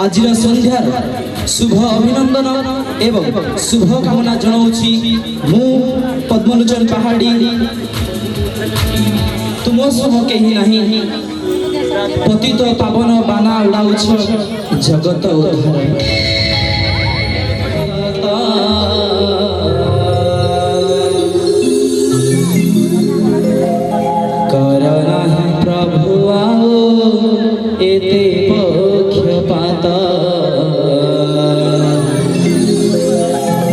आज संध्यार शुभ अभिनंदन एवं शुभ कामना जनाऊँगी मु पद्मलोचन पहाड़ी तुम सब कहीं नहीं पतित पावन बाना उड़ाउछ जगत उद्धार करना प्रभु आओ एते पक्षपात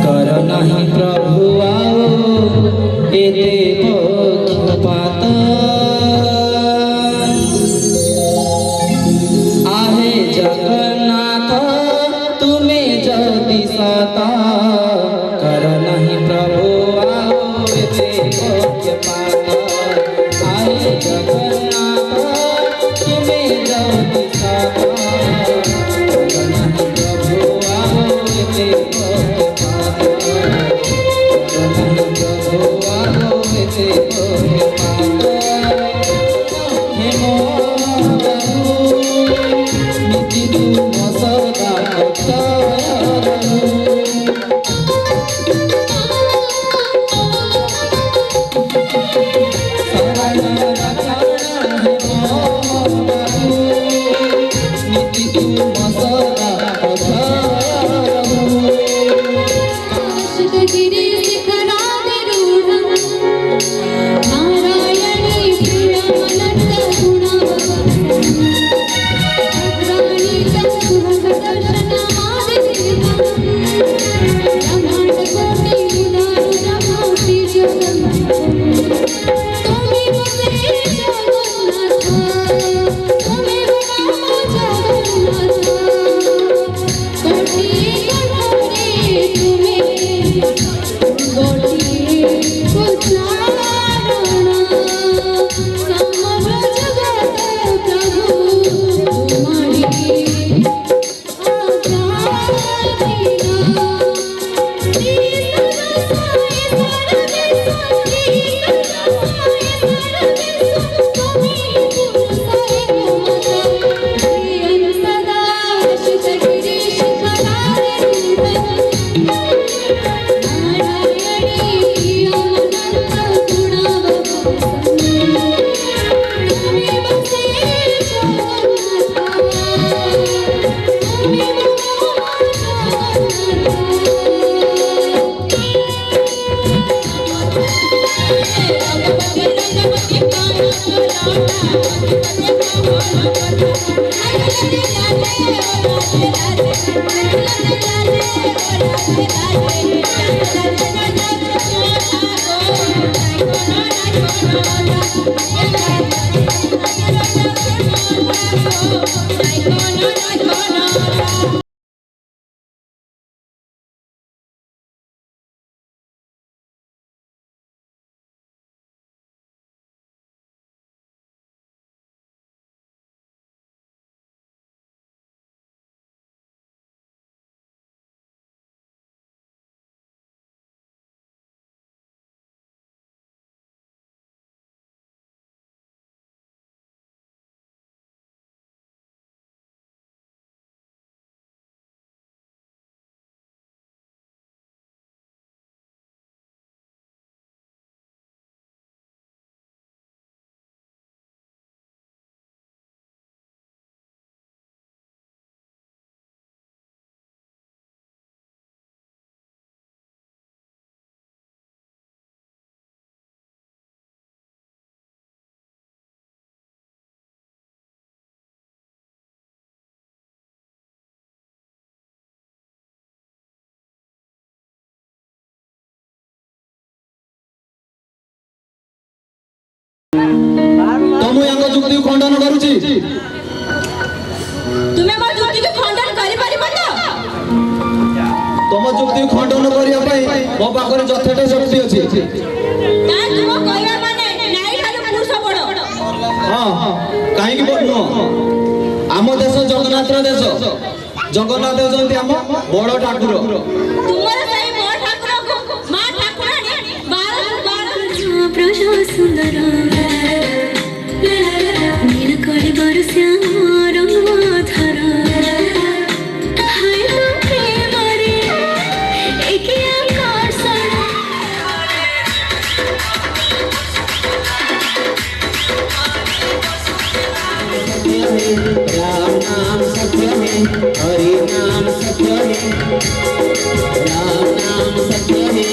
कर नाही प्रभु आओ एते पक्षपात आहे जगन्नाथ तुम्हें जदि सता कर नहीं प्रभु आओ एते पक्षपात आहे जगन्नाथ तुम्हें जदि सता कर नहीं प्रभु आओ एते पक्षपात कर नहीं प्रभु आओ एते पक्षपात हे मोर नीति तुम सदा तमु यांग जुक्ति खंडन करूची तुमे मो जुक्ति के खंडन करि परिबो त तम जुक्ति खंडन करिया पई मो पाखरे यथेष्ट शक्ति अछि ता तुम कहया माने नाई ठालु पुरुष बड़ हां काहे कि बड़ आम देश जगन्नाथ देश जगन्नाथ होती आम बड़ ठाकुर तुमर सही बड़ ठाकुर को मां ठाकुरानी 12 प्रशा सुंदर नील कळे बर श्याम रंग धर हाय तो प्रेम रे एक आकर्षण राम नाम सत्य है हरि नाम सत्य है राम नाम सत्य है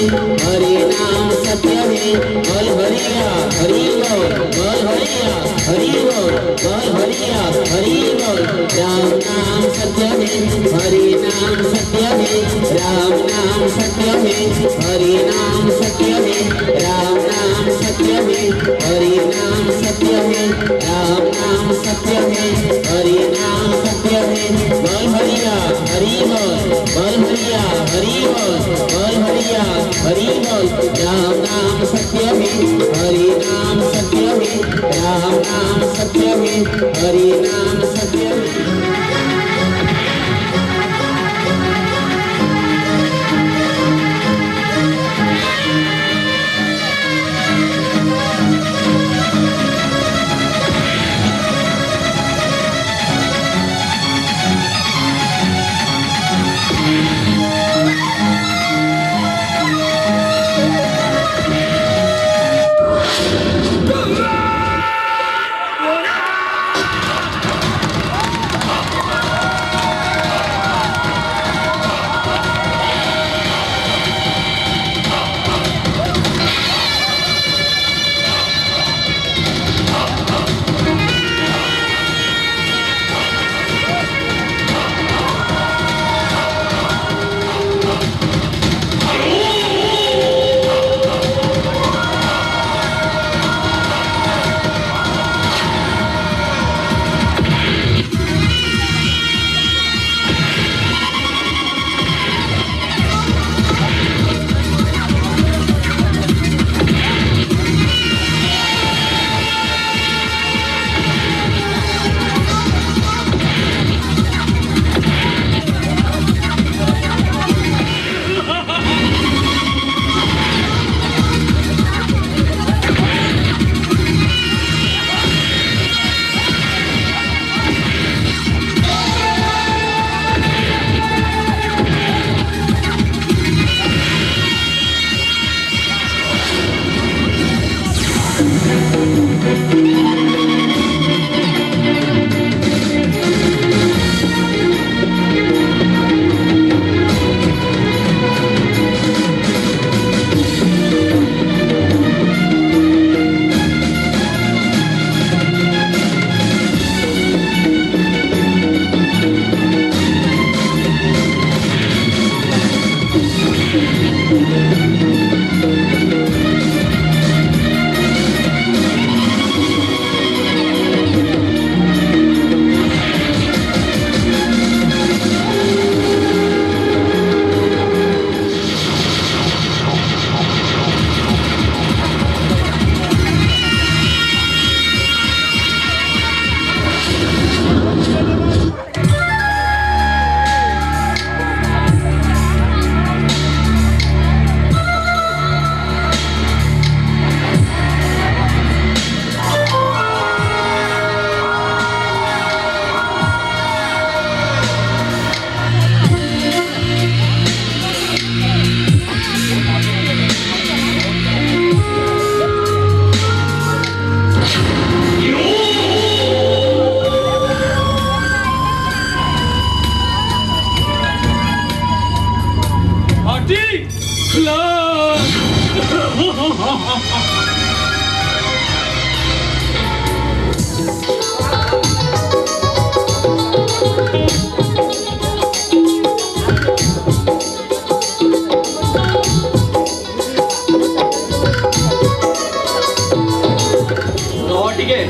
हरि नाम सत्य है बोल हरिया हरि बोल बोल हरिया हरि बोल बोल हरिया हरि बोल बोल राम नाम सत्य है हरि नाम सत्य है राम नाम सत्य है हरि नाम सत्य है राम नाम सत्य है हरि नाम सत्य है राम नाम सत्य है हरि नाम सत्य है बोल हरिया हरि बोल हरिया हरि बोल हरिया हरि बोल राम नाम सत्य है हरि नाम सत्य है राम नाम सत्य है हरि नाम सत्य है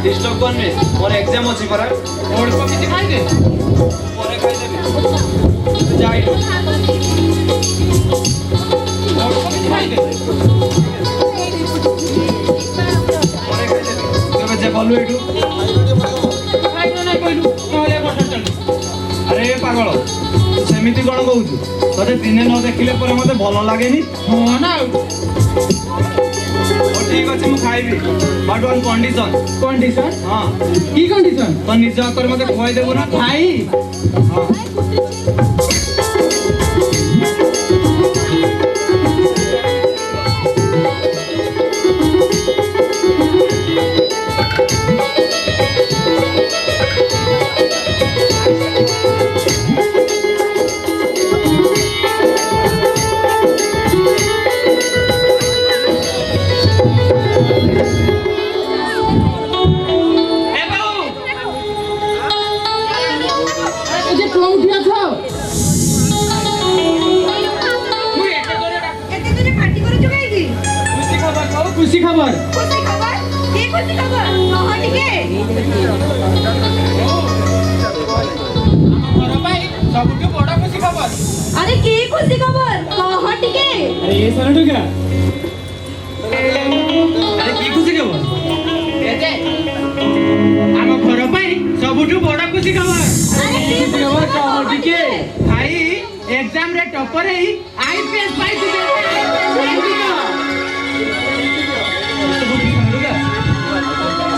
डिस्टर्ब करने मोर एग्जाम अछि परा नोट को किति खाइ दे परे खाइ देबे जाई नोट को किति खाइ दे परे खाइ देबे तबे जे बोलु एठु खाइ न नै कहलु नहले बटर चल अरे पागल सेमिति कोन कहउछु तते दिने न देखिले परे मते भलो लागेनी हो ना ठीक अच्छे मु खाइबी बट वन कंडीशन कंडीशन हां की कंडीशन तो निज कर मते खुआई देबो ना भाई हां କୋଉଠି ଅଛ? ମୁଁ ଏତେ ଦୂର ଏତେ ଦିନ ପାର୍ଟି କରୁଛୁ କାହିଁକି? ଖୁସି ଖବର କହୁ ଖୁସି ଖବର ଖୁସି ଖବର? କି ଖୁସି ଖବର? କହ ଟିକେ। ଆମ ଘର ପାଇଁ ସବୁଠୁ ବଡ଼ ଖୁସି ଖବର। ଆରେ କି ଖୁସି ଖବର? କହ ଟିକେ। ଆରେ ଏ ସାରା ଟୁକା ଆରେ କି ଖୁସି ଖବର? ଏତେ ଆମ ଘର ପାଇଁ ସବୁଠୁ ବଡ଼ ଖୁସି ଖବର। ଆରେ କି ଖୁସି ଖବର? କହ ଟିକେ। ଭାଇ ଏକ୍ଜାମ ରେ ଟପର ହେଇ ଆଇପିଏସ୍ ପାଇଛି।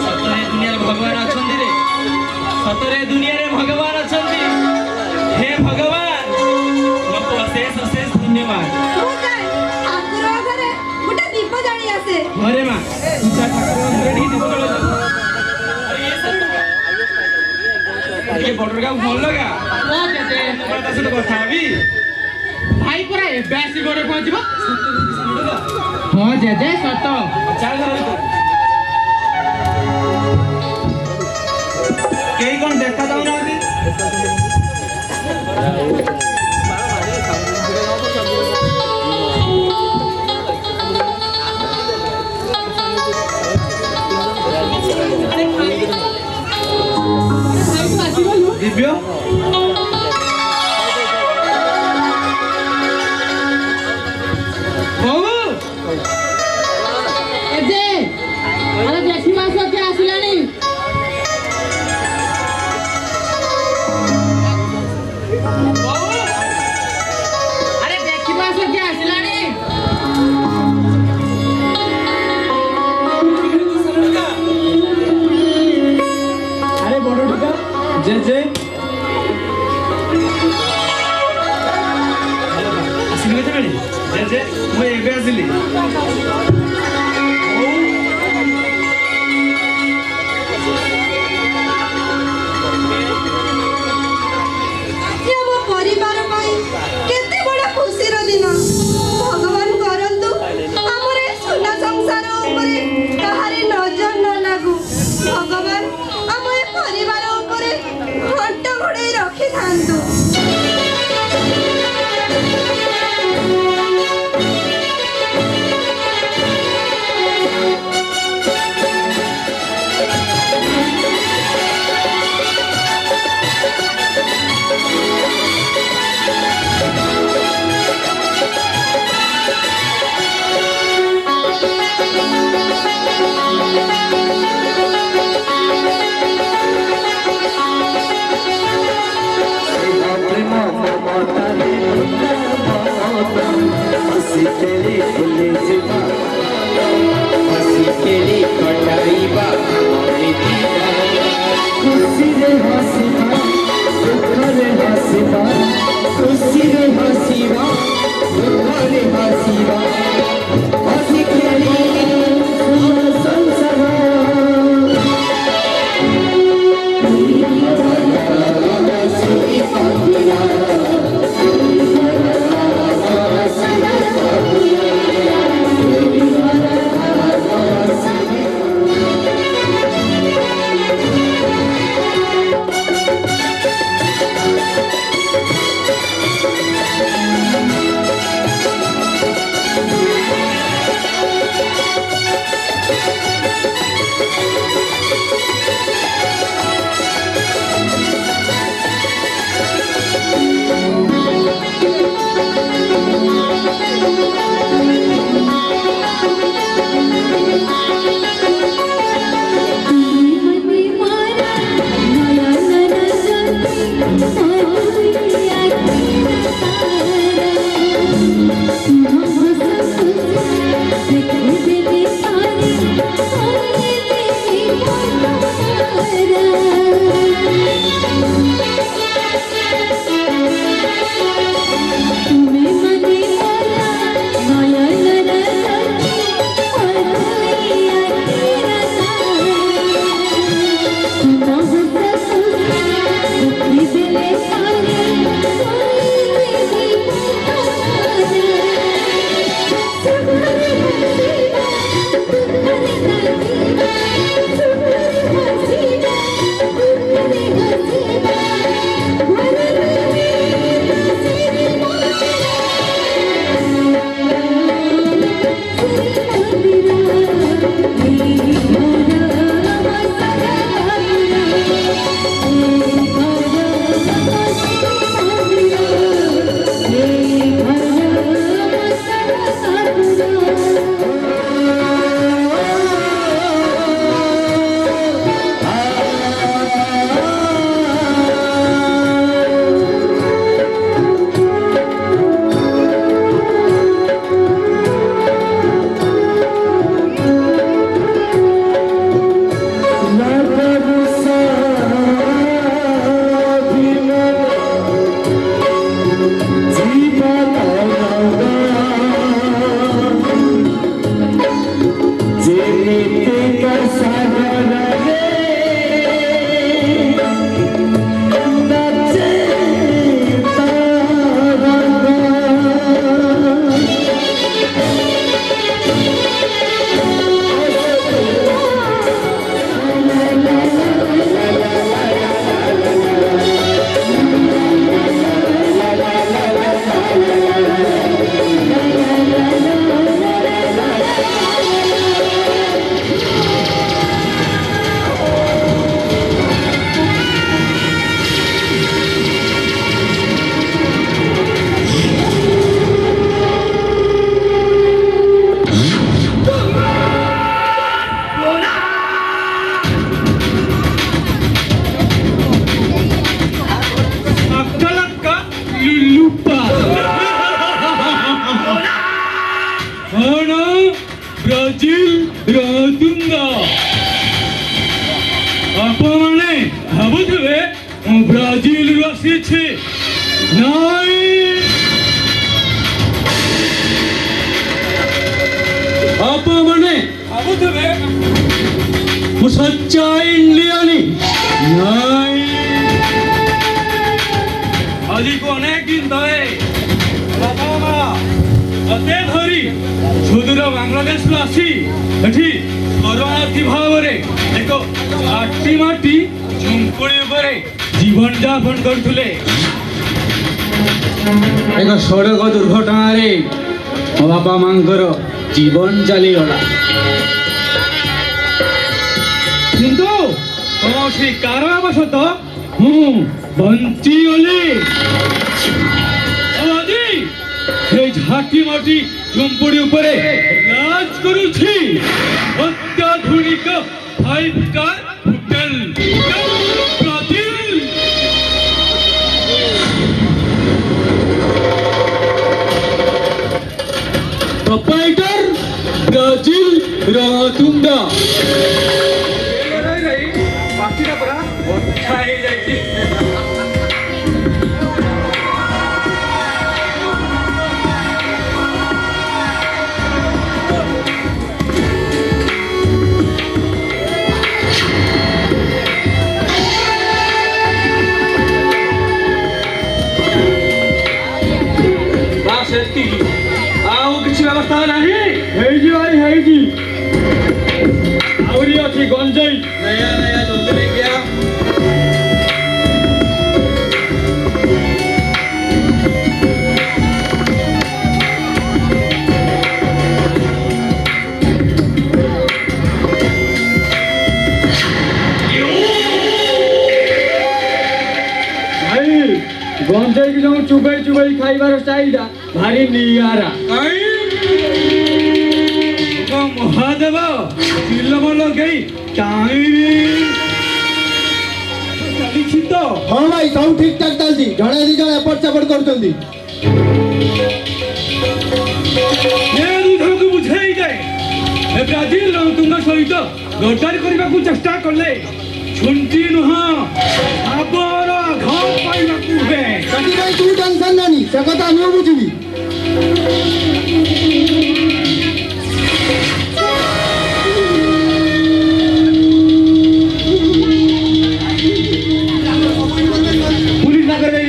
ସତରେ ଦୁନିଆରେ ଭଗବାନ ଅଛନ୍ତି ରେ। ସତରେ ଦୁନିଆରେ ଭଗବାନ ଅଛନ୍ତି। ହେ ଭଗବାନ ତୁମକୁ ଅଶେଷ ଅଶେଷ ଧନ୍ୟବାଦ। ମୁଁ କାଇଁ ଠାକୁର ଘରେ ଗୋଟେ ଦୀପ ଜାଳି ଆସେ। ଘରେ ମା ପୂଜା ଠାକୁର ଟିକେ ଦୀପ ଜଳାଉଛ। ଟିକେ ବଡ଼ ଟୋକା ଭଲ ଲଗା। ତା ସହିତ କଥା ହେବି। ଭାଇ ପରା ଏବେ ଆସି ଘରେ ପହଞ୍ଚିବ। ହଁ ଜେଜେ ସତ। ଚାଲ ଘର ଭିତର। କେହି କଣ ଦେଖା ଯାଉନାହାନ୍ତି? ଦିବ୍ୟ ବୋଉ ଏଜେ ଆରେ ଦେଖିବା ସତେ ଆସିଲାଣି। ବୋଉ ଆରେ ଦେଖିବା ସତେ ଆସିଲାଣି। ଆରେ ବଡ଼ ଟୋକା ଜେଜେ ଆସିଲି କେତେବେଳେ? ଜେଜେ ମୁଁ ଏବେ ଆସିଲି। ଆଜି ଆମ ପରିବାର ପାଇଁ କେତେ ବଡ଼ ଖୁସିର ଦିନ। ଭଗବାନ କରନ୍ତୁ ଆମର ଏ ସୁନା ସଂସାର ଉପରେ କାହାରି ନଜର ନ ଲାଗୁ। ଭଗବାନ ଆମ ଏ ପରିବାର ଉପରେ ଘଣ୍ଟ ଘୋଡ଼େଇ ରଖିଥାନ୍ତୁ। ବ୍ରାଜିଲରୁ ଆସିଛି ନାଇଁ ଆପଣମାନେ ଭାବୁଥିବେ ମୁଁ ସଚ୍ଚା ଇଣ୍ଡିଆନି ନାଇଁ ଆଜିକୁ ଅନେକ ଦିନ ତଳେ ବାପା ମା ମତେ ଧରି ସୁଦୂର ବାଂଲାଦେଶରୁ ଆସି ଏଠି ଶରଣାର୍ଥୀ ଭାବରେ ଏକ ମାଟି ଝୁମ୍ପୁଡ଼ି ଉପରେ ଜୀବନ ଯାପନ କରୁଥିଲେ। ଏକ ସଡ଼କ ଦୁର୍ଘଟଣାରେ ମୋ ବାପା ମାଙ୍କର ଜୀବନ ଚାଲିଗଲା, କିନ୍ତୁ କୌଣସି କାରଣବଶତଃ ମୁଁ ବଞ୍ଚିଗଲି। ଆଜି সেই ঝাঁটি মাটি ঝুম্পুড়ি উপরে রাজ করুছি অত্যাধুনিক 5 star hotel Brazil. Proprietor Brazil রাতুন্ডা পাখিটা পুরা বচ্চা হয়ে যাচ্ছে। ଆଉ କିଛି ବ୍ୟବସ୍ଥା ନାହିଁ ହେଇଛି ଭାଇ ହେଇଛି ଆହୁରି ଅଛି ଗଞ୍ଜେଇ ନୟା ନୟା ଜଲ୍ଦି ନେଇକି ଆ। गंजाई की जो चुबई चुबई खाइबार स्टाइलटा भारी नियारा महादेव चिल्लम लगे चली तो हाँ भाई सब ठीक ठाक चलती जड़े दी जण एपट सेपट करछंती ये दुधक बुझाई जाए ए ब्राजिल तुंग सहित गद्दारी करबा को चेष्टा करले छुंटी नुह आबर घात पाइबा कुबे कति भाई तू टेंशन नानी से कथा नु बुझिबी पुलिस ना करे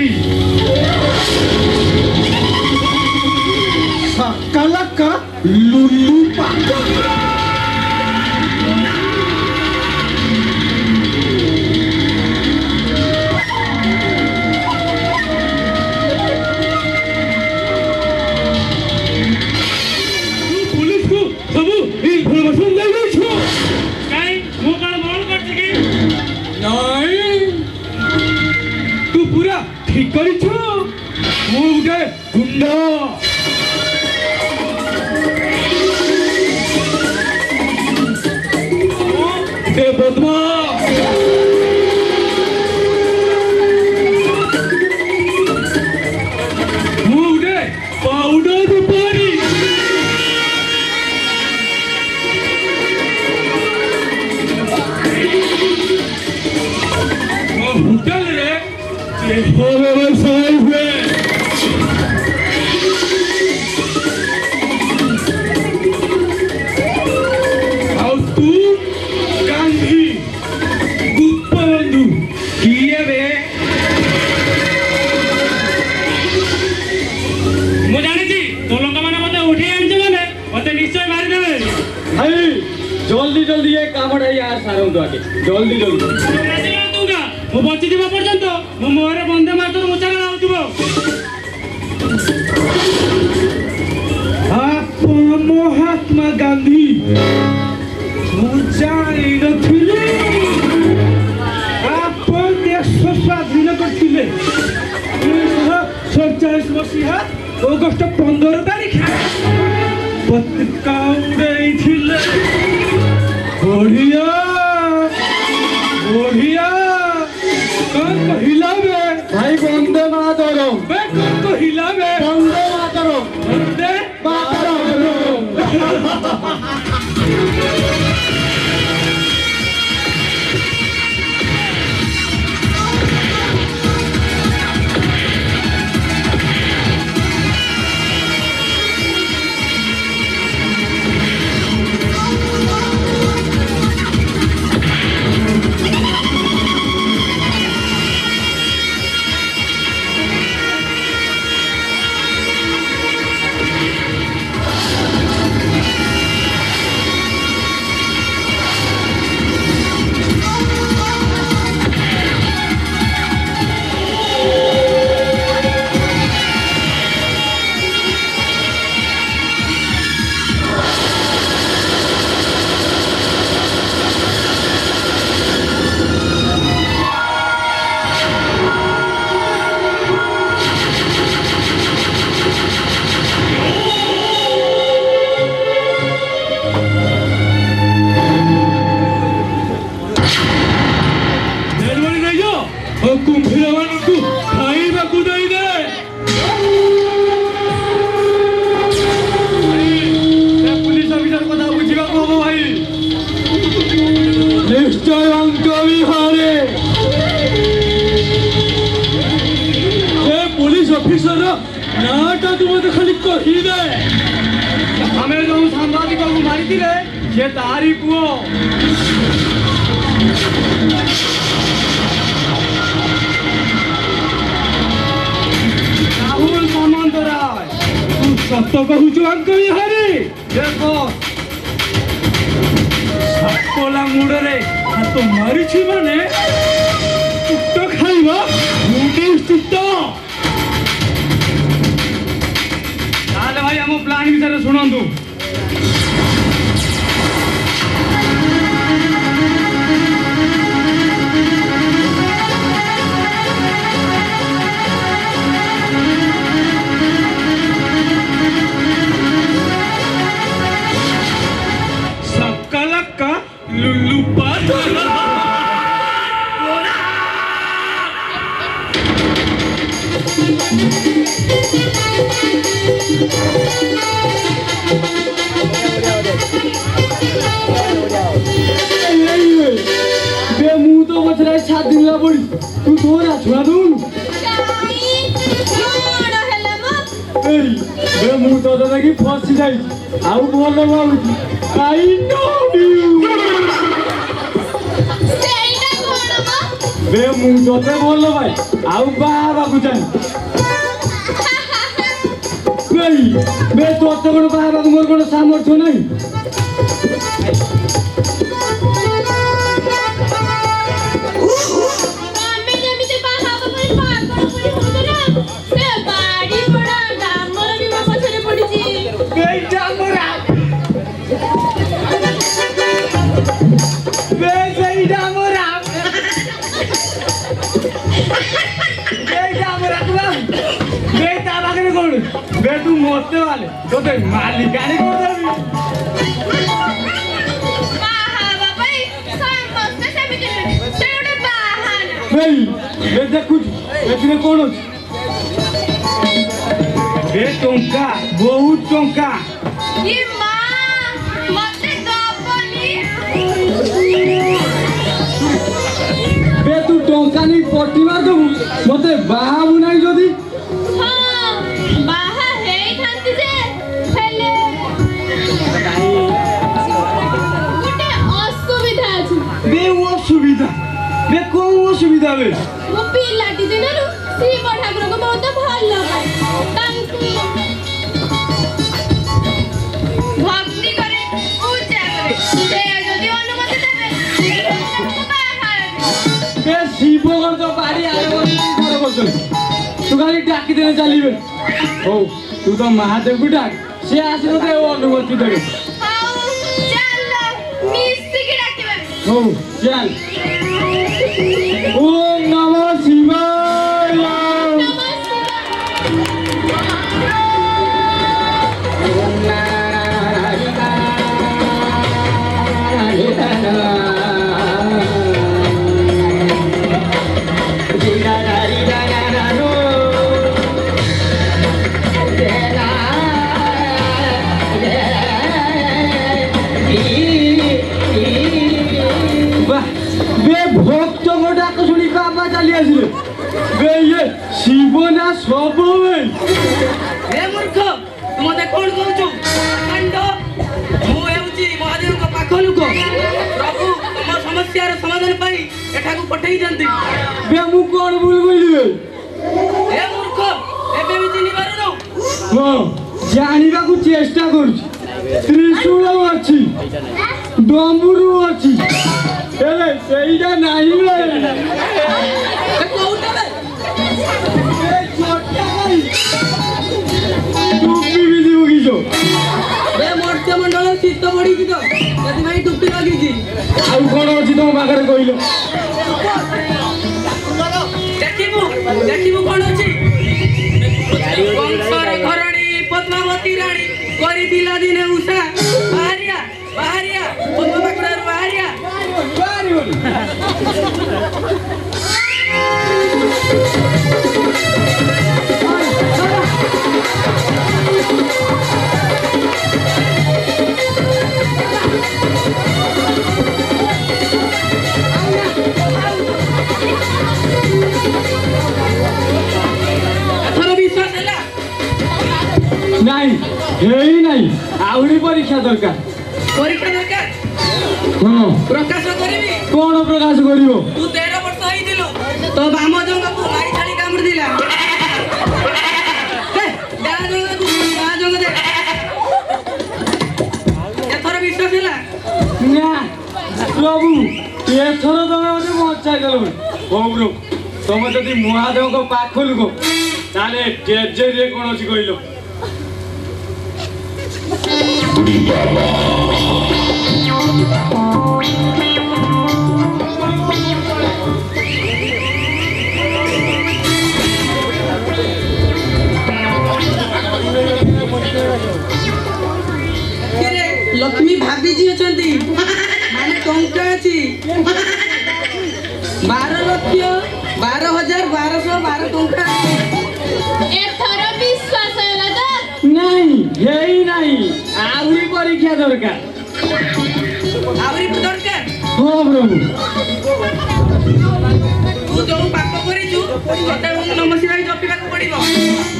सकलका लुल्लू पा ठीक करिछु मु उठे गुंडा ए बदमा मु उठे पाउडर पानी होटल रे व्यवसाय हुए तू गांधी गुप्त बंधु किए बे मु जानी तो लोक माने मते उठी आनछ माने मते निश्चय मारी देबे भाई जल्दी जल्दी ये कामटा यार सारौ तो आके जल्दी जल्दी मु बची दिबा पर्यंत मु मोरे बंदे मातर मुचाला आउतबो आप महात्मा गांधी मुजाई नथिले आप देश स्वाधीन करथिले 1947 मसीहा अगस्त 15 तारिख पत्रिका उड़ाइथिले बढ़िया बढ़िया कौन कहिला बे भाई वंदे मातरम बे कौन कहिला बे वंदे मातरम वंदे मातरम ମାନଙ୍କୁ ଖାଇବାକୁ ଦେଇଦେ। ପୁଲିସ ଅଫିସର କଥା ବୁଝିବାକୁ ହବ ଭାଇ। ନିଶ୍ଚୟ ଅଙ୍କ ବିହାରେ ସେ ପୁଲିସ ଅଫିସର ନାଟା ତୁ ମତେ ଖାଲି କହିଦେ। ଆମେ ଯୋଉ ସାମ୍ବାଦିକକୁ ମାରିଥିଲେ ସେ ତାରି ପୁଅ। ରାହୁଲ ସାମନ୍ତରାୟ। ତୁ ସତ କହୁଛୁ ଅଙ୍କ ବିହାରୀ? ଦେଖ ସାପଲା ମୁଣ୍ଡରେ ହାତ ମାରିଛି ମାନେ ଚୁଟ ଖାଇବା ନିଶ୍ଚିତ। ତାହେଲେ ଭାଇ ଆମ ପ୍ଲାନ୍ ବିଷୟରେ ଶୁଣନ୍ତୁ। ସକାଲକା ଲୁଲୁ ପାତଲା ମୁଁ ତ ପଛରେ ସାତ ଦିନ ପଡି ତୁ ତୋରା ଛୁଆ ଦଉନୁ। ମୁଁ ତୋତେ ଦେଖି ଫସି ଯାଇଛି ଆଉ ଭଲ ଭାବୁଛି। ମୁଁ ତୋତେ ଭଲ ଭାଇ ଆଉ ବାହା ହେବାକୁ ଚାହେଁ। ତୋତେ କଣ ବାହା ହେବାକୁ ମୋର କଣ ସାମର୍ଥ୍ୟ ନାହିଁ? तू मोते वाले तो मालिकानी देखु कौन टंका बहुत टंका तू टंका नहीं पटिवा देबू मते बाहाबू नहीं जदी सुविधा बे कौन सुविधा बे वो पिलाटी दिनरु शिव ठाकुर को बहुत भलो भक्ति करे पूजा करे से यदि अनुमति देबे बे शिव घर तो बाड़ी आरे घर करछन तू खाली डाकी देने चलीबे हो तू तो महादेव को डाक से आसी ते अनुमति देबे हां चल मिस्ती की डाकीबे हो चल ओम नमः शिवाय भक्त गोटा को सुनी बाबा चली आसिले बे ये शिव ना सब हे मूर्ख तुम मते कोन कहउछु कांड मु हेउची महादेव को पाख लोक प्रभु तुम समस्या रे समाधान पाई एठा को पठेई जंती बे मु कोन बोल बोली हे मूर्ख एबे भी चिनी पारुनो हां जानिबा को चेष्टा करूची त्रिशूल अछि डमरू अछि एले सेइडा नाही रे ए कोउटा बे ए छोटा भाई टुपी भी दिबो किजो ए मोर्चा मंडल चित्त बढी कि तो जति भाई टुपी लागी छी आउ कोन अछि तो बागरे कहिलो देखिबु कोन अछि वंशर घरणी पद्मावती रानी करी दिला दिने उषा बाहरिया बाहरिया पद्मा बागुडा बाहरिया बाहरी बोली ନାଇଁ ହେଇ ନାଇଁ ଆହୁରି ପରୀକ୍ଷା ଦରକାର। ପରୀକ୍ଷା ଦରକାର ହଁ ପ୍ରକାଶ କରିବି। କଣ ପ୍ରକାଶ କରିବ? ତୁ 13 ବର୍ଷ ହେଇଥିଲୁ ତୋ ବାମ ଜଙ୍ଗକୁ ମାଇ ଛାଳି କାମୁଡ଼ିଥିଲା। ଏଥର ବିଶ୍ୱାସ ହେଲା? ନା ପ୍ରଭୁ ଏଥର ତମେ ମତେ ବଞ୍ଚାଇଦେଲ। ହଉ ପ୍ରଭୁ ତମେ ଯଦି ମହାଦେବଙ୍କ ପାଖ ଲୋକ ତାହେଲେ ଜେଜେରେ କଣ ଅଛି କହିଲ? ଲକ୍ଷ୍ମୀ ଭାବିଜି ଅଛନ୍ତି ମାନେ ଟଙ୍କା ଅଛି 12,12,1212 ଟଙ୍କା। ଏଥର ବିଶ୍ୱାସ ହେଲା ତ? ନାଇଁ ହେଇ ନାଇଁ ଆହୁରି ପରୀକ୍ଷା ଦରକାର। ଆହୁରି ଦରକାର? ହଁ ପ୍ରଭୁ ତୁ ଯୋଉ ପାପ କରିଛୁ ତତେ ଓଁ ନମଃ ଶିବାୟ ଜପିବାକୁ ପଡିବ।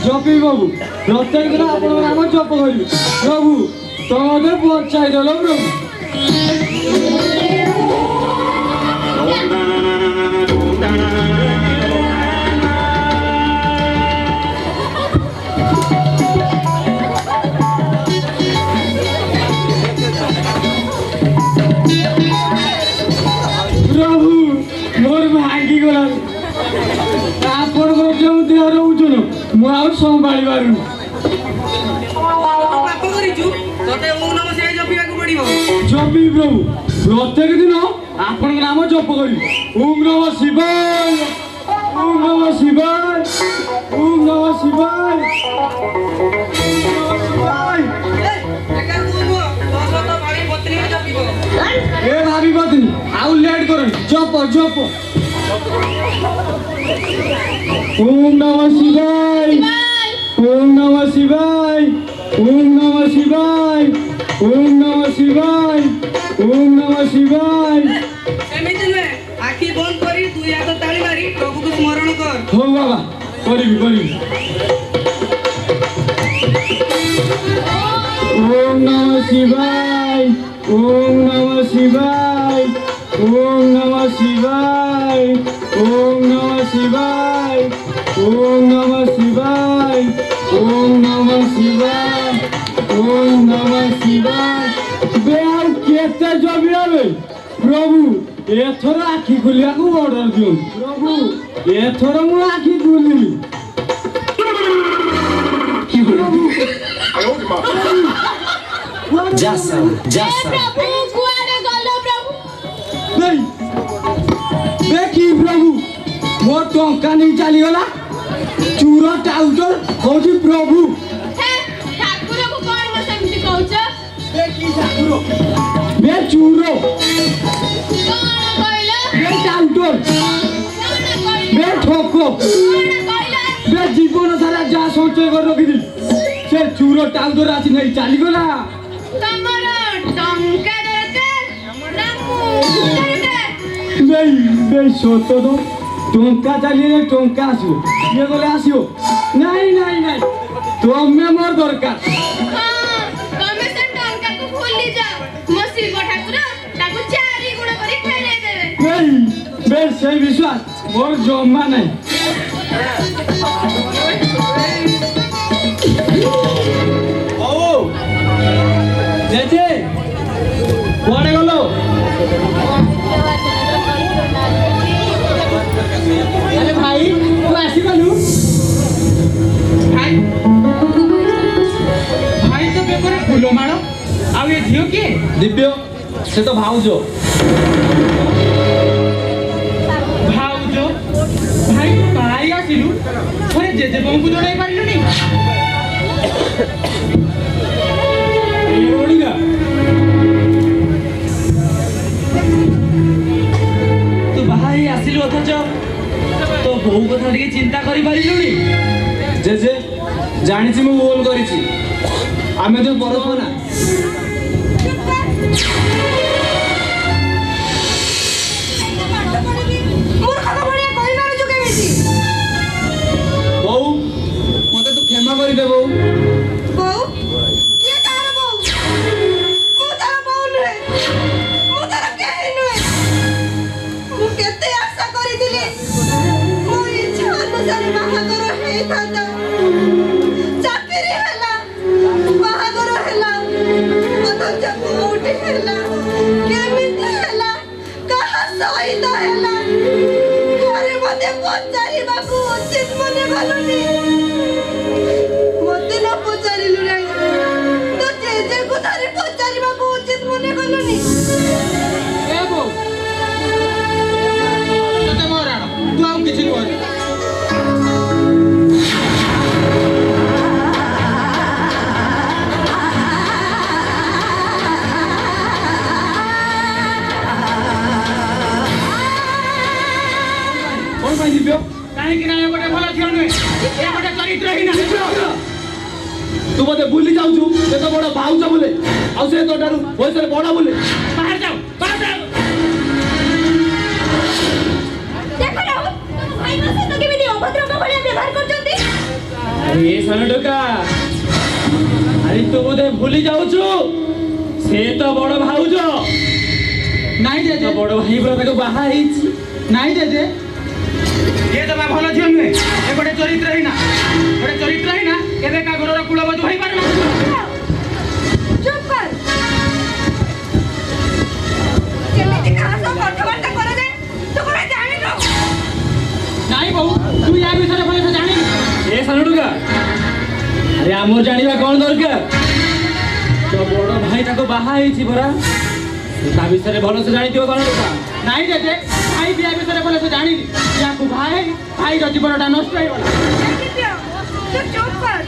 ଜପି ବାବୁ ପ୍ରତ୍ୟେକ ଦିନ ଆପଣଙ୍କ ନାମ ଜପ କରିବି। ପ୍ରଭୁ ତମେ ବଞ୍ଚାଇଦେଲ ପ୍ରଭୁ। ପ୍ରଭୁ ମୋର ଭାଙ୍ଗିଗଲା। ଆପଣଙ୍କର ଯେଉଁ ଦେହ ରହୁଛନ ମୁଁ ଆଉ ସମ୍ଭାଳି ପାରୁନି। ପାପ କରିଛୁ ତତେ ଓଁ ନମଃ ଶିବାୟ ଜପିବାକୁ ପଡିବ। ଜପି ପ୍ରଭୁ ପ୍ରତ୍ୟେକ ଦିନ ଆପଣଙ୍କ ନାମ ଜପ କରିବି। ଓଁ ନମଃ ଶିବାୟ ଓଁ ନମଃ ଶିବାୟ ଓଁ ନମଃ ଶିବାୟ। ଏକା ତୁ ନୁହଁ ତୋ ସହିତ ଭାଇ ପତ୍ନୀ ଜପିବ। ଏ ଭାବି ପତ୍ନୀ ଆଉ ଲେଟ୍ କରନି ଜପ ଜପ। ଓଁ ନମଃ ଶିବାୟ ଓଁ ନମଃ ଶିବାୟ ଓଁ ନମଃ ଶିବାୟ ଓଁ ନମଃ ଶିବାୟ ଓଁ ନମଃ ଶିବାୟ। ସେମିତି ନୁହେଁ ଆଖି ବନ୍ଦ କରି 2 ହାତ ତାଳି ମାରି ପ୍ରଭୁକୁ ସ୍ମରଣ କର। ହଉ ବାବା କରିବି କରିବି। ଓଁ ନମଃ ଶିବାୟ ଓଁ ନମଃ ଶିବାୟ ଓଁ ନମଃ ଶିବାୟ ଓଁ ନମଃ ଶିବାୟ ଓଁ ନମଃ ଶିବାୟ ଓଁ ନମଃ ଶିବାୟ ଓଁ ନମଃ ଶିବାୟ। ବେ ଆଉ କେତେ ଜପିବା ବେ? ପ୍ରଭୁ ଏଥର ଆଖି ଖୋଲିବାକୁ ଅର୍ଡର ଦିଅନ୍ତୁ। ପ୍ରଭୁ ଏଥର ମୁଁ ଆଖି ଖୋଲିଲି। Jasa, Jasa. ପ୍ରଭୁ କୁଆଡେ ଗଲ ପ୍ରଭୁ? ଦେଖି ପ୍ରଭୁ ମୋ ଟଙ୍କା ନେଇ ଚାଲିଗଲା। ଚୁର ଟାଉଟର ହଉଛି ପ୍ରଭୁ। ହେ ଠାକୁରକୁ କଣ ସେମିତି କହୁଛ? କି ଠାକୁର ବେ ଚୁର କଣ କହିଲ? ବେ ଟାଉଟର କଣ କହିଲ? ବେ ଠକ କଣ କହିଲ? ବେ ଜୀବନ ସାରା ଯାହା ସଞ୍ଚୟ କରି ରଖିଥିଲି ସେ ଚୁର ଟାଉଟର ଆସି ନେଇ ଚାଲିଗଲା। ତମର ଟଙ୍କା ଦରକାର ନା ମୁଁ ଦରକାର? ବେ ସତ ତ ଟଙ୍କା ଚାଲିଲେ ଟଙ୍କା ଆସିବ ଇଏ ଗଲେ ଆସିବ। ନାଇଁ ନାଇଁ ନାଇଁ ତମେ ମୋର ଦରକାର। ହଁ ତମେ ସେ ଟଙ୍କାକୁ ଭୁଲି ଯାଅ। ମୋ ଶିବ ଠାକୁର ତାକୁ 4 ଗୁଣ କରି ଫେରେଇ ଦେବେ। ବେ ସେଇ ବିଶ୍ୱାସ ମୋର ଜମା ନାହିଁ। ହଉ ଜେଜେ କୁଆଡେ ଗଲ? ଆରେ ଭାଇ ତୁ ଆସିଗଲୁ? ଭାଇ ଭାଇ ତ ବେକରେ ଫୁଲ ମାଳ। ଆଉ ଏ ଝିଅ କିଏ? ଦିବ୍ୟ ସେ ତ ଭାଉଜ। ଭାଉଜ ଭାଇ ତୁ କାହିଁ ଆସିଲୁ? ଥରେ ଜେଜେବାବୁଙ୍କୁ ଜଣାଇ ପାରିଲୁନି? ତୁ ବାହା ହେଇ ଆସିଲୁ ଅଥଚ ତୋ ବୋଉ କଥା ଟିକେ ଚିନ୍ତା କରିପାରିଲୁନି? ଜେଜେ ଜାଣିଛି ମୁଁ ଭୁଲ କରିଛି। ଆମେ ତ ପରସ୍ପର ନା। ବୋଉ ଉଚିତ ମନେ କଲୁନି। ମତେ ନ ପଚାରିଲୁ ନାହିଁ, ତୋ ଜେଜେକୁ ଥରେ ପଚାରିବାକୁ ଉଚିତ ମନେ କଲୁନି। ଏ ବୋଉ ତତେ ମୋ ରାଣ ତୁ ଆଉ କିଛି କହନି। କଣ ପାଇଁ ଯିବ? କାହିଁକି ନା ଏ ଗୋଟେ ଭଲ ଝିଅ ନୁହେଁ, ଏ ଗୋଟେ ଚରିତ୍ରହୀନ। ତୁ ମତେ ଭୁଲି ଯାଉଛୁ, ସେ ତ ବଡ ଭାଉଜ ବୋଲେ, ଆଉ ସେ ତୋ ଠାରୁ ବୟସରେ ବଡ ବୋଲେ। ବାହାର ଯାଅ, ବାହାର ଯାଅ। ଦେଖ ରାହୁଲ, ଭାଇ ମୋ ସହିତ କେମିତି ଅଭଦ୍ରଙ୍କ ଭଳିଆ ବ୍ୟବହାର କରୁଛନ୍ତି। ଆରେ ସାନ ଟୋକା, ଆରେ ତୁ ବୋଧେ ଭୁଲି ଯାଉଛୁ, ସେ ତ ବଡ ଭାଉଜ। ନାଇଁ ଜେଜେ, ବଡ ଭାଇ ପରା ତାକୁ ବାହା ହେଇଛି। ନାଇଁ ଜେଜେ, ଏ ଜମା ଭଲ ଝିଅ ନୁହେଁ, ଏ ଗୋଟେ ଚରିତ୍ରହୀନା। ଗୋଟେ ଚରିତ୍ରହୀନା କେବେ କା ଘରର କୁଳବଧୂ ହେଇପାରେ ନା। ଚୁପ୍ କର। କେମିତି କାହା ସହ କଥାବାର୍ତ୍ତା କରାଯାଏ ତୁ କଣ ଜାଣିନୁ? ନାଇଁ ବୋଉ, ତୁ ୟା ବିଷୟରେ ଭଲସେ ଜାଣିନି। ଏ ସାନ ଟୋକା, ଆରେ ଆମର ଜାଣିବା କଣ ଦରକାର? ତୋ ବଡ ଭାଇ ତାକୁ ବାହା ହେଇଛି ପରା, ତା ବିଷୟରେ ଭଲସେ ଜାଣିଥିବ ସାନ ଟୋକା। ନାଇଁ ଜେଜେ, ଭାଇ ବି ୟା ବିଷୟରେ ଭଲସେ ଜାଣିନି। ୟାକୁ ଭାଇ ଭାଇର ଜୀବନଟା ନଷ୍ଟ ହେଇଗଲା। ଦେଖିଦିଅ, ତୁ ଚୁପ୍ କର।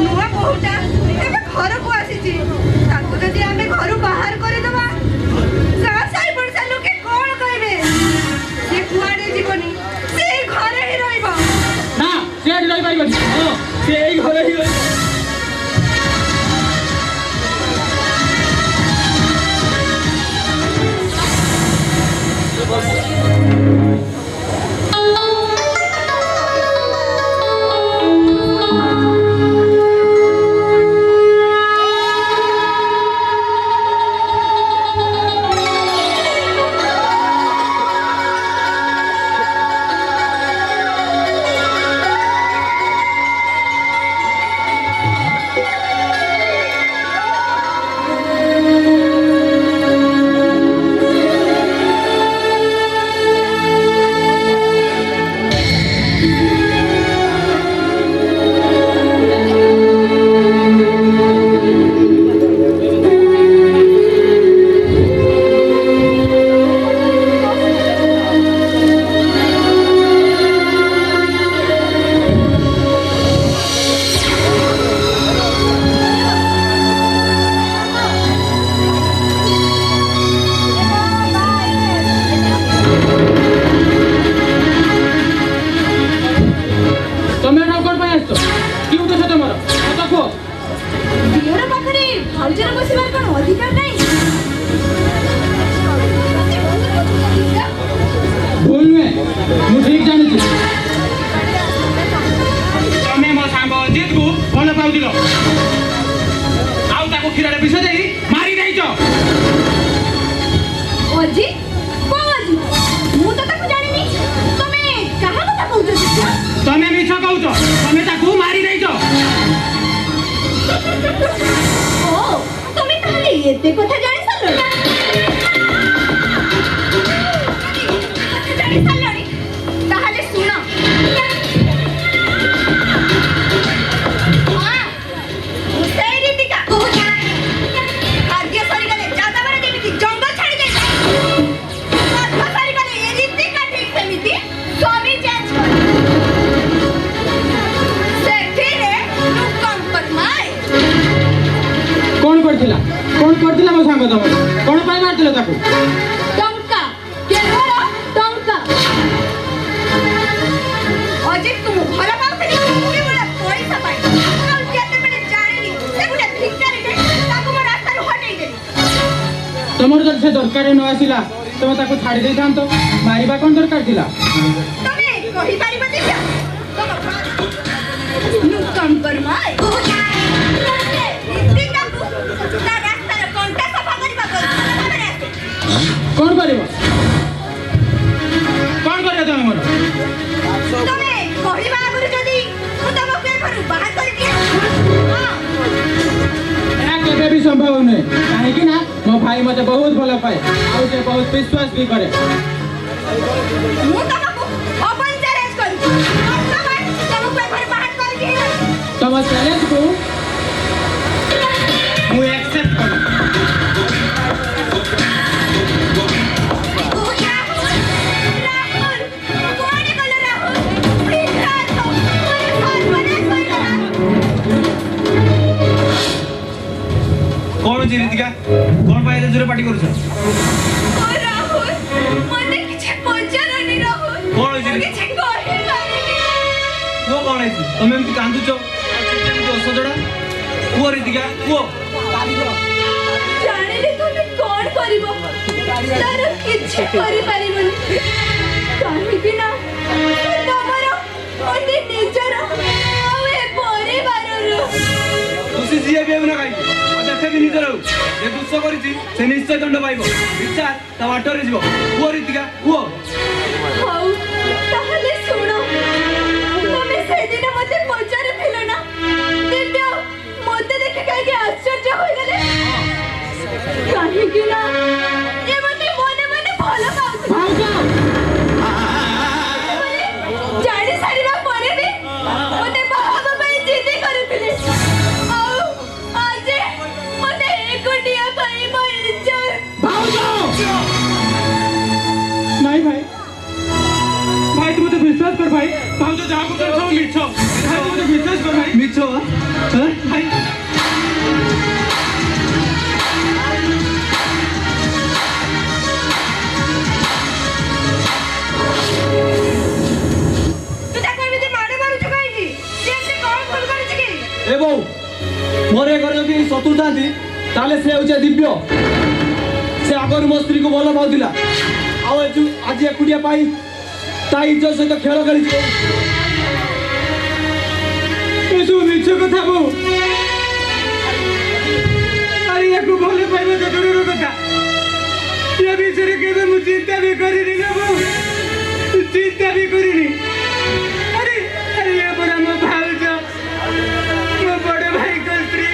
ନୂଆ ବୋହୂଟା ଏବେ ଘରକୁ ଆସିଛି, ତାକୁ ଯଦି ଆମେ ଘରୁ ବାହାର କରିଦବା ସାଇ ପଡ଼ିଶା ଲୋକେ କଣ କହିବେ? ସେ କୁଆଡେ ଯିବନି, ସେ ଘରେ ହିଁ ରହିବ। ନା, ସେ ଏଠି ରହିପାରିବନି। ହଁ, ସେ ଏଇ ଘରେ ହିଁ ରହିବ। ତମେ ଏଠାକୁ କଣ ପାଇଁ ଆସିଛ? କି ଉଦ୍ଦେଶ୍ୟ ତମର? କଥା କୁହ। ଝିଅର ପାଖରେ ଭାଉଜର ବସିବାର କଣ ଅଧିକାର ନାହିଁ? ଭୁଲ ନୁହେଁ, ମୁଁ ଠିକ ଜାଣିଛି। ତମେ ମୋ ସାଙ୍ଗ ଅଜିତକୁ ଭଲ ପାଉଥିଲ, ଆଉ ତାକୁ କ୍ଷୀରରେ ବିଷ ଦେଇ ମାରି ଦେଇଛ। ଅଜିତ? କୋଉ ଅଜିତ? ମୁଁ ତ ତାକୁ ଜାଣିନି। ତମେ କାହା କଥା କହୁଛ? ତମେ ମିଛ କହୁଛ, ତମେ ତାକୁ ମାରି ଦେଇଛ। ଓ, ତମେ ତାହେଲେ ଏତେ କଥା ଜାଣି ସାରିଲଣି? ଜାଣି ସାରିଲଣି? ତାହେଲେ ଶୁଣ। ହଁ, ମୁଁ ସେଇ ରୀତିକା। ଖାଦ୍ୟ ସରିଗଲେ ଯାଦବର ଯେମିତି ଜଙ୍ଗଲ ଛାଡ଼ି ଯାଇଥାଏ, ଗର୍ଭ ସରିଗଲେ ଏ ରୀତିକା ଠିକ୍ ସେମିତି ସ୍ୱାମୀ ଚେଞ୍ଜ କରେ। ସେଥିରେ କମ୍ପ୍ରମାଇଜ। କଣ କରିଥିଲା? କଣ କରିଥିଲା ମୋ ସାଙ୍ଗ ତମର? କଣ ପାଇଁ ମାରିଥିଲ ତାକୁ? ଟଙ୍କା, କେବଳ ଟଙ୍କା। ଅଜିତ ତୁମକୁ ଭଲ ପାଉଥିଲି କେବଳ ପଇସା ପାଇଁ। ଆଉ ଯେତେବେଳେ ଜାଣିଲି ସେ ଗୋଟେ ଭିକାରୀଟେ, ତାକୁ ମୋ ରାସ୍ତାରୁ ହଟେଇ ଦେଲି। ତମର ଯଦି ସେ ଦରକାର ନ ଆସିଲା, ତମେ ତାକୁ ଛାଡ଼ି ଦେଇଥାନ୍ତ। ମାରିବା କଣ ଦରକାର ଥିଲା? ତମେ କହିପାରିବ ଦିବ୍ୟ? କମ୍ପ୍ରମାଇଜ। ରୀତିକାକୁ ତା ରାସ୍ତାର କଣ୍ଟା ସଫା କରିବାକୁ ଭାବରେ ଆସେ। କଣ କରିବ? କଣ କରିବ ତମେ ମୋର? ତମେ କହିବା ଆଗରୁ ଯଦି ମୁଁ ତମକୁ ଏ ଘରୁ ବାହାର କରିଦିଏ, ହଁ, ଏହା କେବେ ବି ସମ୍ଭବ ନୁହେଁ। କାହିଁକି ନା ମୋ ଭାଇ ମତେ ବହୁତ ଭଲ ପାଏ, ଆଉ ସେ ବହୁତ ବିଶ୍ୱାସ ବି କରେ। ମୁଁ ତମକୁ ଓପନ ଚ୍ୟାଲେଞ୍ଜ କରୁଛି। रीतिका कौन पाए जोरे पार्टी करूछ ओ राहुल मते किछ पचारनी राहुल कौन होइछि किछ कहि पारेनी वो कौन होइछि तमे एमति कांदुछ एमति असजडा को रीतिका को जानिले तुमे कोन करिवो तार किछ करि पारिबनी काहे कि ना तमर ओते नेचर आवे परिवाररो तुसी जिए भी ना काई देखे भी निजर जे दुष्ट करिछि से निश्चय दंड पाइबो विचार ता वाटरे जीवो को रीतिका को हाउ ताहले सुनो तमे सेदिन मते पचारे फिलो ना दिव्य मते देखे काहे आश्चर्य होई गले काहे कि ना ए मते मने मने भलो पाउछ जानी सारीबा परे भी मते बाबा भाई जिद्दी करूथिले आउ आज मते एकोटिया भाई मो इज्जत नहीं भाई भाई तू मुझे विश्वास कर भाई भाउज जहाँ कुछ सब मिछ भाई तू मुझे विश्वास कर भाई मिछो हां भाई तू ताको एमिति मारे मारुछ काहेकि जे एमिति कोन कोन करिछ कि ए बो मोरे घर जदि शत्रु थांती ताले से होचे दिव्य से आगर मो स्त्री को भल पाउतिला आ आज एकुटिया पाई ता इज्जत सहित खेल खेली तू मिछ कथा बो अरे याको भले पाइबो तो दूरर कथा ये विषय केबे मु चिंता भी करिनी ना बो चिंता भी करिनी अरे अरे ये बड़ा मो भाउज मो बड़ भाई को स्त्री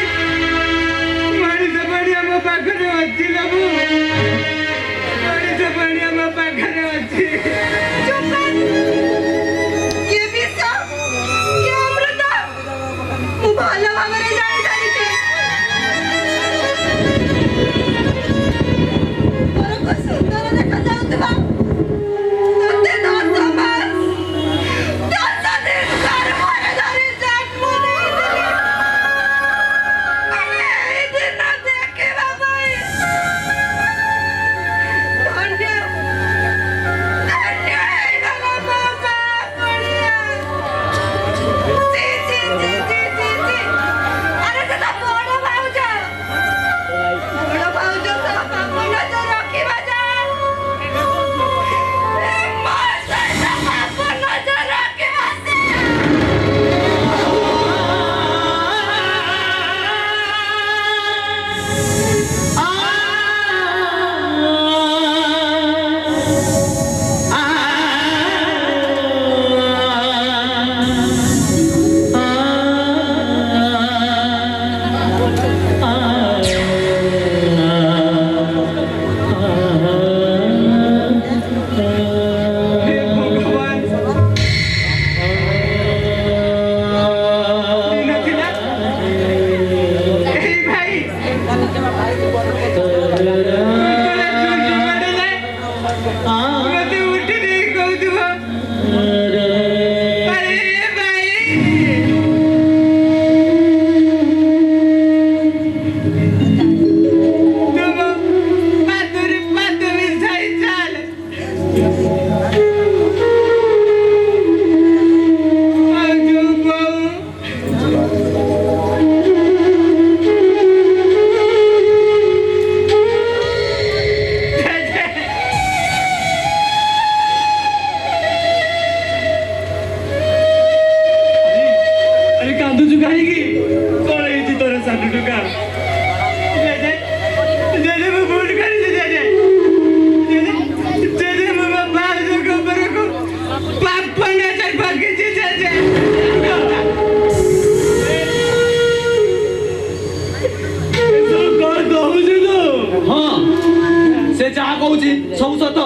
मारी से बढ़िया मो पाखरे अछि ना बो मारी से बढ़िया मो पाखरे अछि चुप कर के विष के अमृत मु भलो भाबरे जानि सारिछि और को सुंदर देखा जाउतबा तते दस मास दस दिन घर भरे धरि जाट मुनि अरे ए दिन देखे बाबाई धन्य धन्य गला बाबा बढ़िया जी अरे तो बड़ भाउज सब बाबू नजर रखिबा जा हे भगवान नथिला ए भाई मते उठी नहीं कहू अरे भाई तुम पातुरी पातुरी जाई चाल आजू बहु अरे कांदू चुकाएगी कौन है जी तोरे साथ टुका जेजे मैं भूल कर जेजे जेजे मैं बाहर जो खबर को पाप पड़ना चाहिए बाकी जेजे सब कौन कहू जो हाँ से जहाँ कहूँ सब सत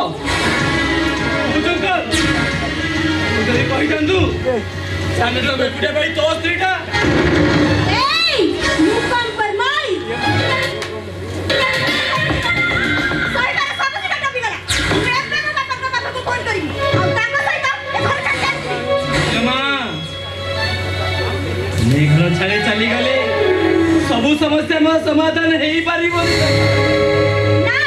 कही जातु सामने बेकुटिया भाई तो स्त्रीटा ए मुकम परमाई साइडा सब से काटा भी गला प्रेम में बापा को फोन करी और ताको सहित ए घर का जाती जमा मेघ छाड़े चली गले ସବୁ ସମସ୍ୟା ମୋ ସମାଧାନ ହେଇପାରିବନି। ନା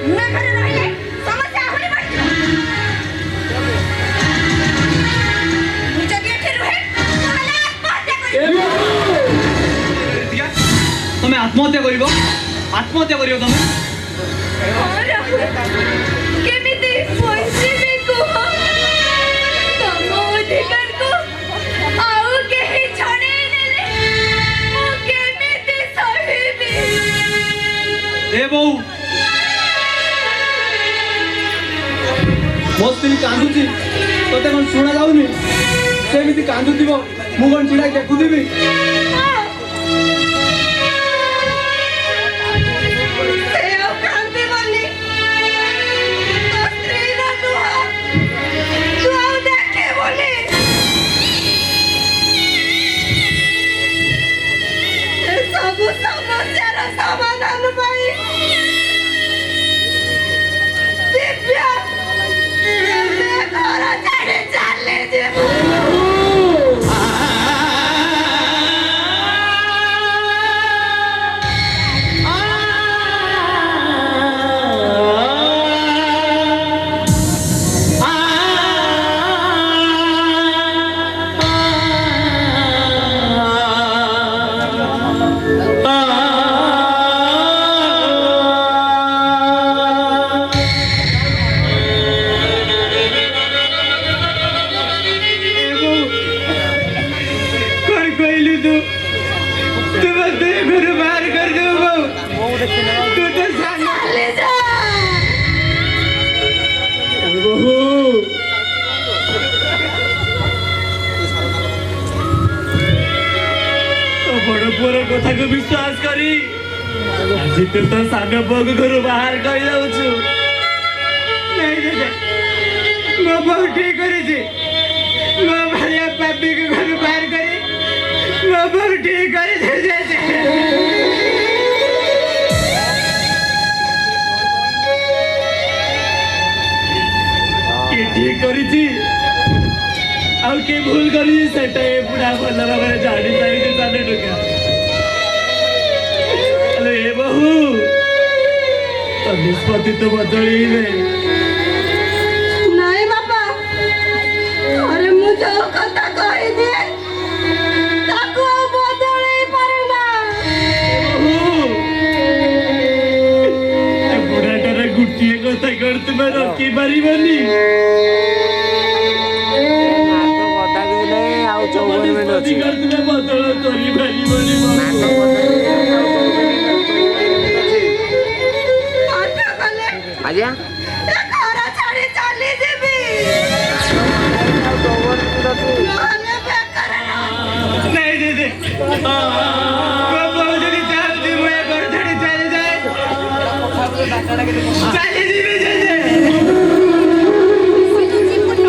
ମୁଁ ଏ ଘରେ ରହିଲେ ସମସ୍ୟା ଆହୁରି ବଢ଼ିଯିବ। ମୁଁ ଯଦି ଏଠି ରୁହେ ତାହେଲେ ଆତ୍ମହତ୍ୟା କରିବି। ତମେ ଆତ୍ମହତ୍ୟା କରିବ? ଆତ୍ମହତ୍ୟା କରିବ ତମେ? କେମିତି ବଞ୍ଚିବି କୁହ? ତମ ଅଧିକାରକୁ ଆଉ କେହି ଛଡ଼େଇ ନେଲେ ମୁଁ କେମିତି ସହିବି? ଏ ବୋଉ ମୋ ସ୍ତ୍ରୀ କାନ୍ଦୁଛି, ତତେ କଣ ଶୁଣା ଯାଉନି? ସେମିତି କାନ୍ଦୁଥିବ, ମୁଁ କଣ ଛିଡ଼ା ଦେଖୁଥିବି? ସେ ଆଉ କାନ୍ଦିବନି। ତୋ ସ୍ତ୍ରୀର ଲୁହ ତୁ ଆଉ ଦେଖିବୁନି। ଏ ସବୁ ସମସ୍ୟାର ସମାଧାନ ପାଇଁ ଦିବ୍ୟ ଏବେ ଘର ଛାଡ଼ି ଚାଲିଯିବୁ। कौन कहलु तू मते घर बाहर कर दो बहु। तू तो साला ଚାଲି ଯା। बहु तो बड़ पुअर कथा को विश्वास करी आज तो सान पुआ को घर बाहर कर जाऊछु। नहीं दे मो बहु ठीक करी मो भाया पापी को घर बाहर करी मो बहु ठीक करी ठीक करी ଆଉ କେ ଭୁଲ କରିଛି ସେଟା ଏ ବୁଢା ଭଲ ଭାବରେ ଜାଣି ସାରିଛି ତାନେ ଟୋକା। ହେଲେ ଏ ବହୁ ତ ନିଷ୍ପତ୍ତି ତ ବଦଳେଇବେ। ନାଇଁ ବାପା, ଘରେ ମୁଁ ଯୋଉ କଥା କହିଦିଏ ତାକୁ ଆଉ ବଦଳେଇ ପାରେ ନା। ବହୁ ଏ ବୁଢାଟାର ଗୋଟିଏ କଥା କଣ ତୁମେ ରଖି ପାରିବନି? ତୁମେ ବଦଳ କରିପାରିବନି। ପାଠ କଲେ ଆଜ୍ଞା ଏ ଘର ଛାଡ଼ି ଚାଲିଯିବି। ନହେଲେ ବେକାର ନାଇଁ ଦିଦି ମୋ ବୋଉ ଯଦି ଚାହୁଁଛି ମୁଁ ଏ ଘର ଛାଡ଼ି ଚାଲିଯାଏ ଚାଲିଯିବି ଜେଜେ।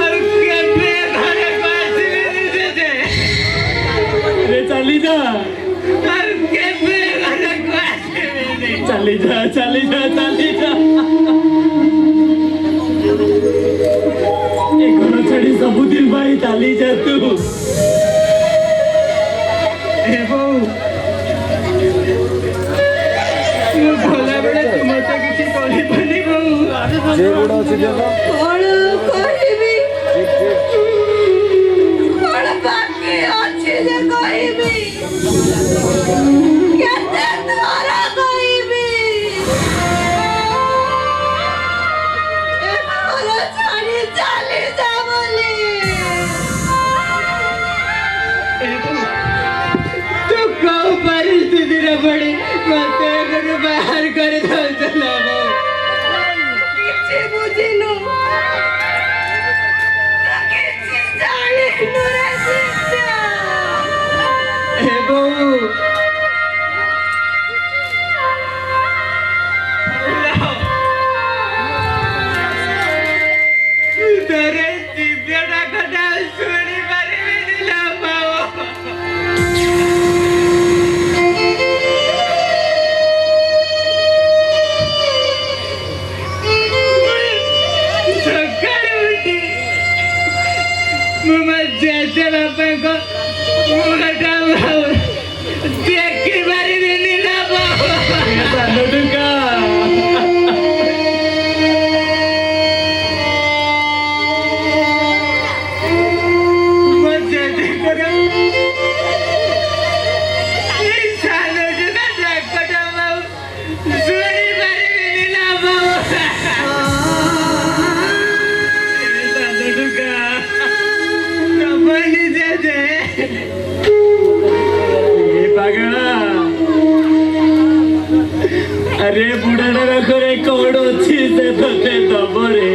ଆଉ କେବେ ଘରକୁ ଆସିବିନି ଜେଜେ। ରେ ଚାଲି ଯା ଆଉ କେବେ ଘରକୁ ଆସିବିନି। ଚାଲି ଯା ଚାଲି ଯା ଚାଲି ଯା। ଏ ଘର ଛାଡ଼ି ସବୁଦିନ ପାଇଁ ଚାଲି ଯା ତୁ। ଏ ବୋଉ ମୁଁ ଭଲାବେଳେ ତୁ ମତେ କିଛି କହିବନି ବୋଉ। କଣ କହିବି? କଣ ବାକି ଅଛି ଯେ କହିବି? କେତେ ଥର କହିବି? ଏ ଘର ଛାଡ଼ି ଚାଲି ଯା ବୋଲି। तू कौ परिस्थिति रे पड़ी मते घर बाहर कर दौला କିଛି ବୁଝିନୁ, କିଛି ଜାଣିନୁ ରେ ଦିବ୍ୟ। हे बहु तेरे दिव्य डाकटा सुनी परिबिनी ला बाबू। सकाळी उठी मग जेच्या बापांक मुलगा ଦେଖି ପାରିବିନି ନା ବାବୁ। ସାନ ଟୁକା ମୋ ଜେଜେଙ୍କର ଏଇ ସାନ ଟୁକା ଡାକଟା ବାବୁ ଶୁଣି ପାରିବିନି ନା ବାବୁ। ସାନ ଟୁକା ନବନି ଜେଜେ। ଏ ପାଗଳା अरे बुढ़ाटा पाखे कौन अच्छी से ते दबरे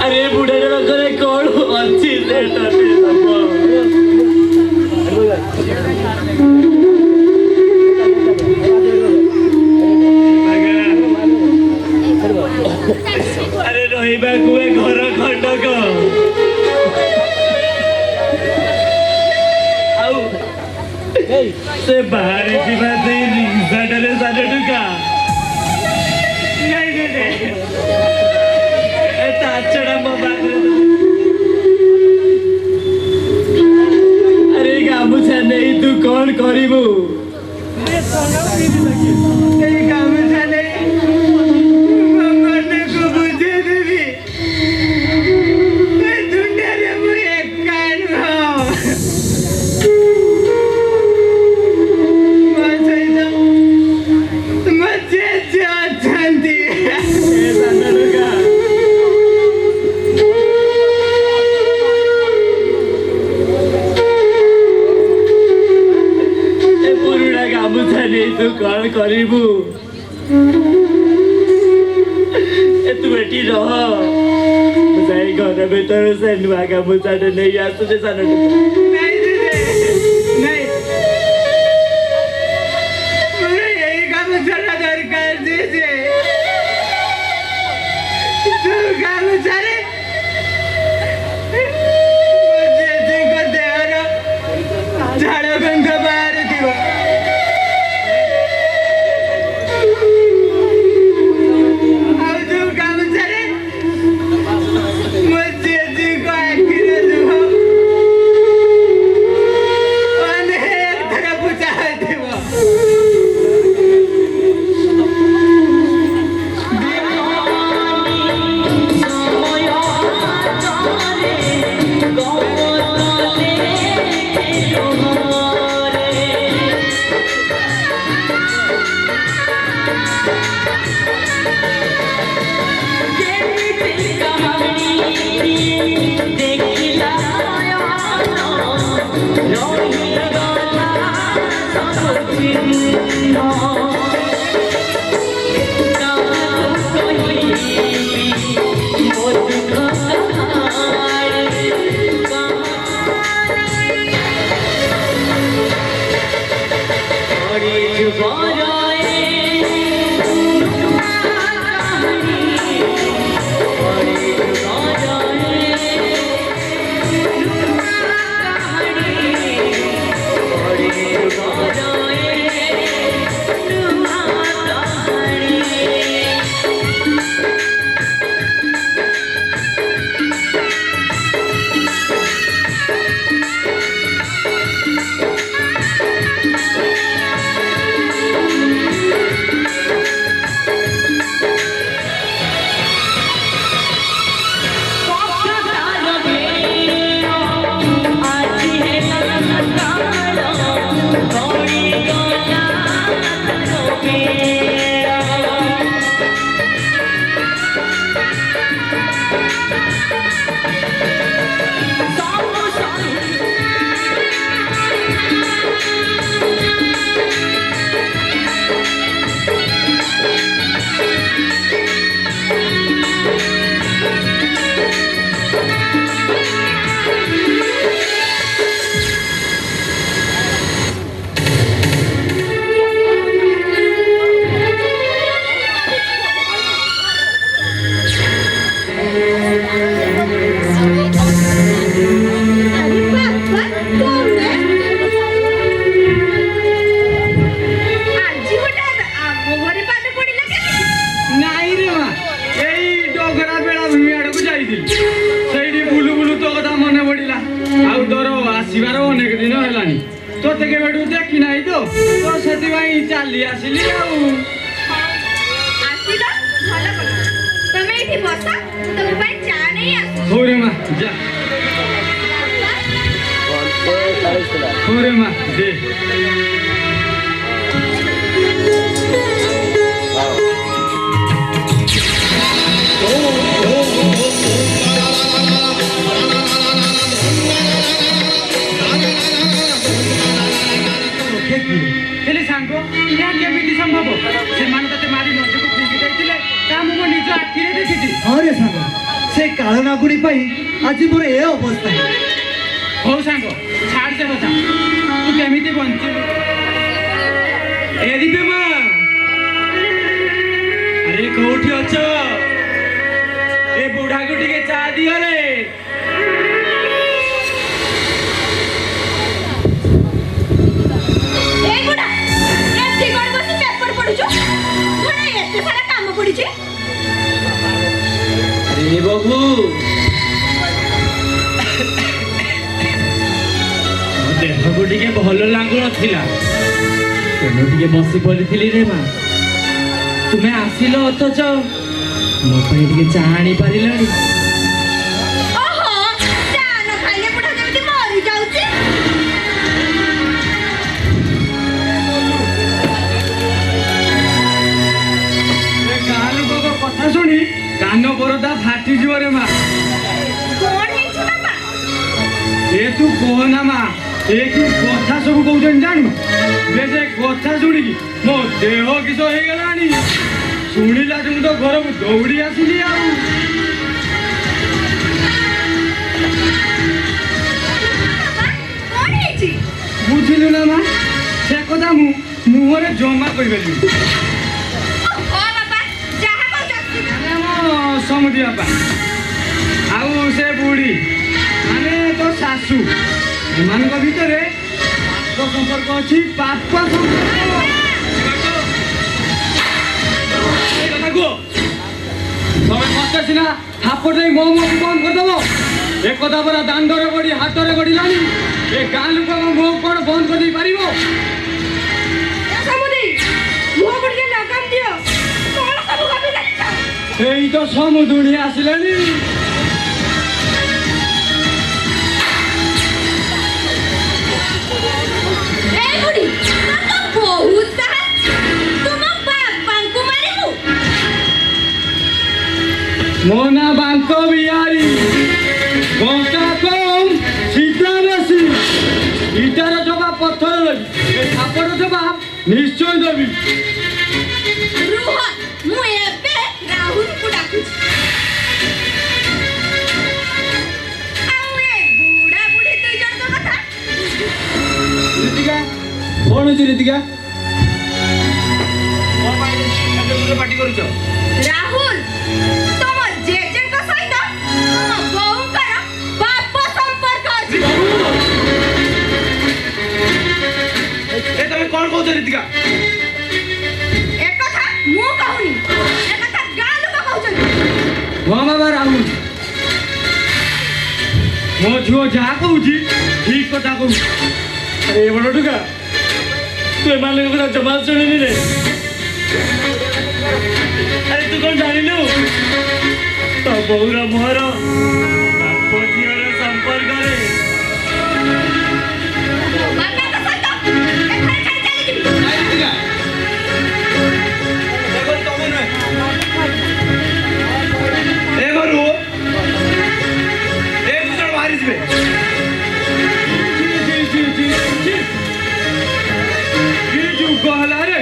अरे बुढ़ाटा पाखे कौन अच्छी से ते अरे रहा घर खंडक से बाहर रिक्साटे सानो टुका छड़ा मो अरे गामुछा नहीं तू कौन करू ଏଇ ଗାମୁଛା ନେଇ ମୋ ମନକୁ ବୁଝେଇ ଦେବି। ଏ ଦୁନିଆରେ ମୁଁ ଏକା ନୁହଁ। ମୋ ସହିତ ମୋ ଜେଜେ ଅଛନ୍ତି। सानो टुका पुरुଣା गामुछा नहीं तू कौन करू तू एटी रह जाई घर भीतर से नुआ गामुछाटे नहीं आसुचे सानो टुका ନାଇଁ ଜେଜେ ନାଇଁ ମୋର ଏଇ ଗାମୁଛାଟା ଦରକାର ଜେଜେ। ଯୋଉ ଗାମୁଛାରେ ମୋ ଜେଜେଙ୍କ ଦେହର ଝାଳ ଗନ୍ଧ ବାହାରୁଥିବ। ଆଉ ଯୋଉ ଗାମୁଛାରେ ମୋ ଜେଜେଙ୍କ ଆଖିର ଲୁହ ଅନେକ ଆସିବାର ଅନେକ ଦିନ ହେଲାଣି ତୋତେ କେବେଠୁ ଦେଖି ନାହିଁ ତ ସେଥିପାଇଁ ଚାଲି ଆସିଲି ଆଉ ଆସିଲ ଭଲ କଲ ତମେ ଏଠି ବସ ତମ ପାଇଁ ଚା ନେଇ ଆସ ହଉ ରେ ମା ଯା ହଉ ରେ ମା ଦେ ହେଲେ ସାଙ୍ଗ ଏହା କେମିତି ସମ୍ଭବ ସେମାନେ ତତେ ମାରି ନଦୀକୁ ଫିଙ୍ଗି ଦେଇଥିଲେ ତା ମୁଁ ମୋ ନିଜ ଆଖିରେ ଦେଖିଛି ହଁ ରେ ସାଙ୍ଗ ସେ କାଳ ନାଗୁଣୀ ପାଇଁ ଆଜି ମୋର ଏ ଅବସ୍ଥା ହଉ ସାଙ୍ଗ ଛାଡ଼ ସେ କଥା ତୁ କେମିତି ବଞ୍ଚିବୁ ଏରିବେ ମା ଆରେ କୋଉଠି ଅଛ ଏ ବୁଢ଼ାକୁ ଟିକେ ଚା ଦିଅ ରେ अरे बाबू देहକୁ ଟିକେ ଭଲ ଲାଗୁନଥିଲା ତେଣୁ ଟିକେ ବସି ପଡ଼ିଥିଲି ରେ ମା ତୁମେ ଆସିଲ ଅଥଚ ମୋ ପାଇଁ ଟିକେ ଚା ଆଣି ପାରିଲଣି କଥା ଶୁଣି କାନ ପରଦା ଫାଟିଯିବ ରେ ମା ଏ ତୁ କହନା ମା ଏ କି କଥା ସବୁ କହୁଛନ୍ତି ଜାଣୁ ବେ ସେ କଥା ଶୁଣିକି ମୋ ଦେହ କିସ ହେଇଗଲାଣି ଶୁଣିଲା ଯେ ମୁଁ ତ ଘରକୁ ଦୌଡ଼ି ଆସିଲି ଆଉ ବୁଝିଲୁ ନା ମା ସେ କଥା ମୁଁ ମୁହଁରେ ଜମା କହିପାରିବି ସମୁଦି ବାପା ଆଉ ସେ ବୁଢ଼ୀ ମାନେ ତୋ ଶାଶୁ ଏମାନଙ୍କ ଭିତରେ ପାପ ସମ୍ପର୍କ ଅଛି ପାପ କଥା କୁହ ତମେ ମତେ ସିନା ହାପଟ ଦେଇ ମୋ ମୁହଁକୁ ବନ୍ଦ କରିଦେବ ଏ କଥା ପରା ଦାଣ୍ଡରେ ଗଡ଼ି ହାତରେ ଗଡ଼ିଲାଣି ଏ ଗାଁ ଲୋକଙ୍କ ମୁହଁ କ'ଣ ବନ୍ଦ କରିଦେଇ ପାରିବ এই তো সমুদ্রী আসলেনি মোনা বাঙ্ক বিহারি বঙ্কা কম সিদ্ধা বেশি ইটার জবাব পথর সাপর জবাব নিশ্চয় দেবি कौन अच्छी रीतिका पार्टी करुच राहुल तुम जेजेंक सहित तुम बोऊंकर पाप संपर्क अछि ए तमे कोन कहू रीतिका एक कथा मु कहूनी एक कथा गां लोक कहउछन हां बाबा राहुल मो झियो जा कहूची ठीक कथा कहू अरे बड़ टुका तू एमान लोग कथा जमा सुनिनी रे अरे तू कौन जानिलु तो बहुरा मोहर बापोझियर संपर्क रे बापा का सहित एखरे छाड़ चली जिबी आई दिगा देखो तमे न ए गरु ए दूसरा बाहर इसबे कहला रे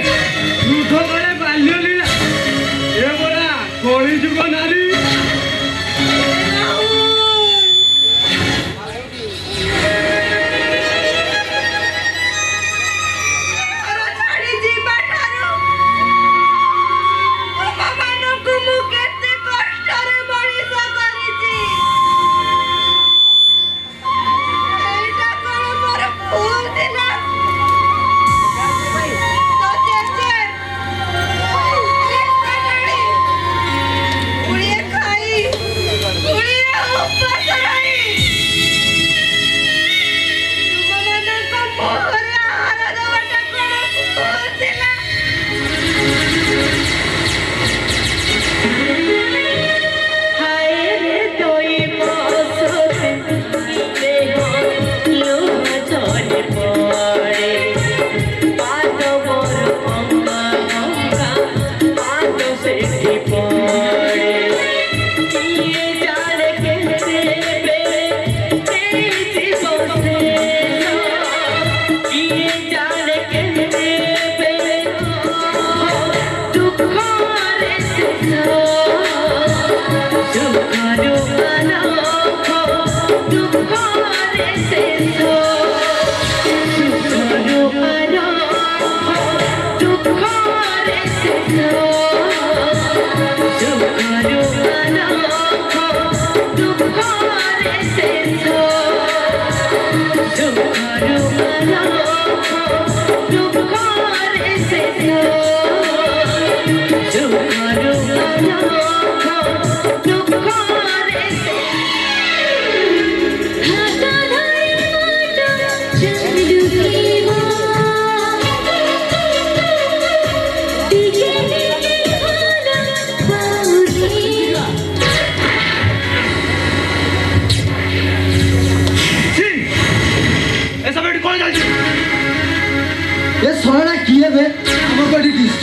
लुठ करे बाल्य लीला ए बड़ा कଳି जुग नारी राहुल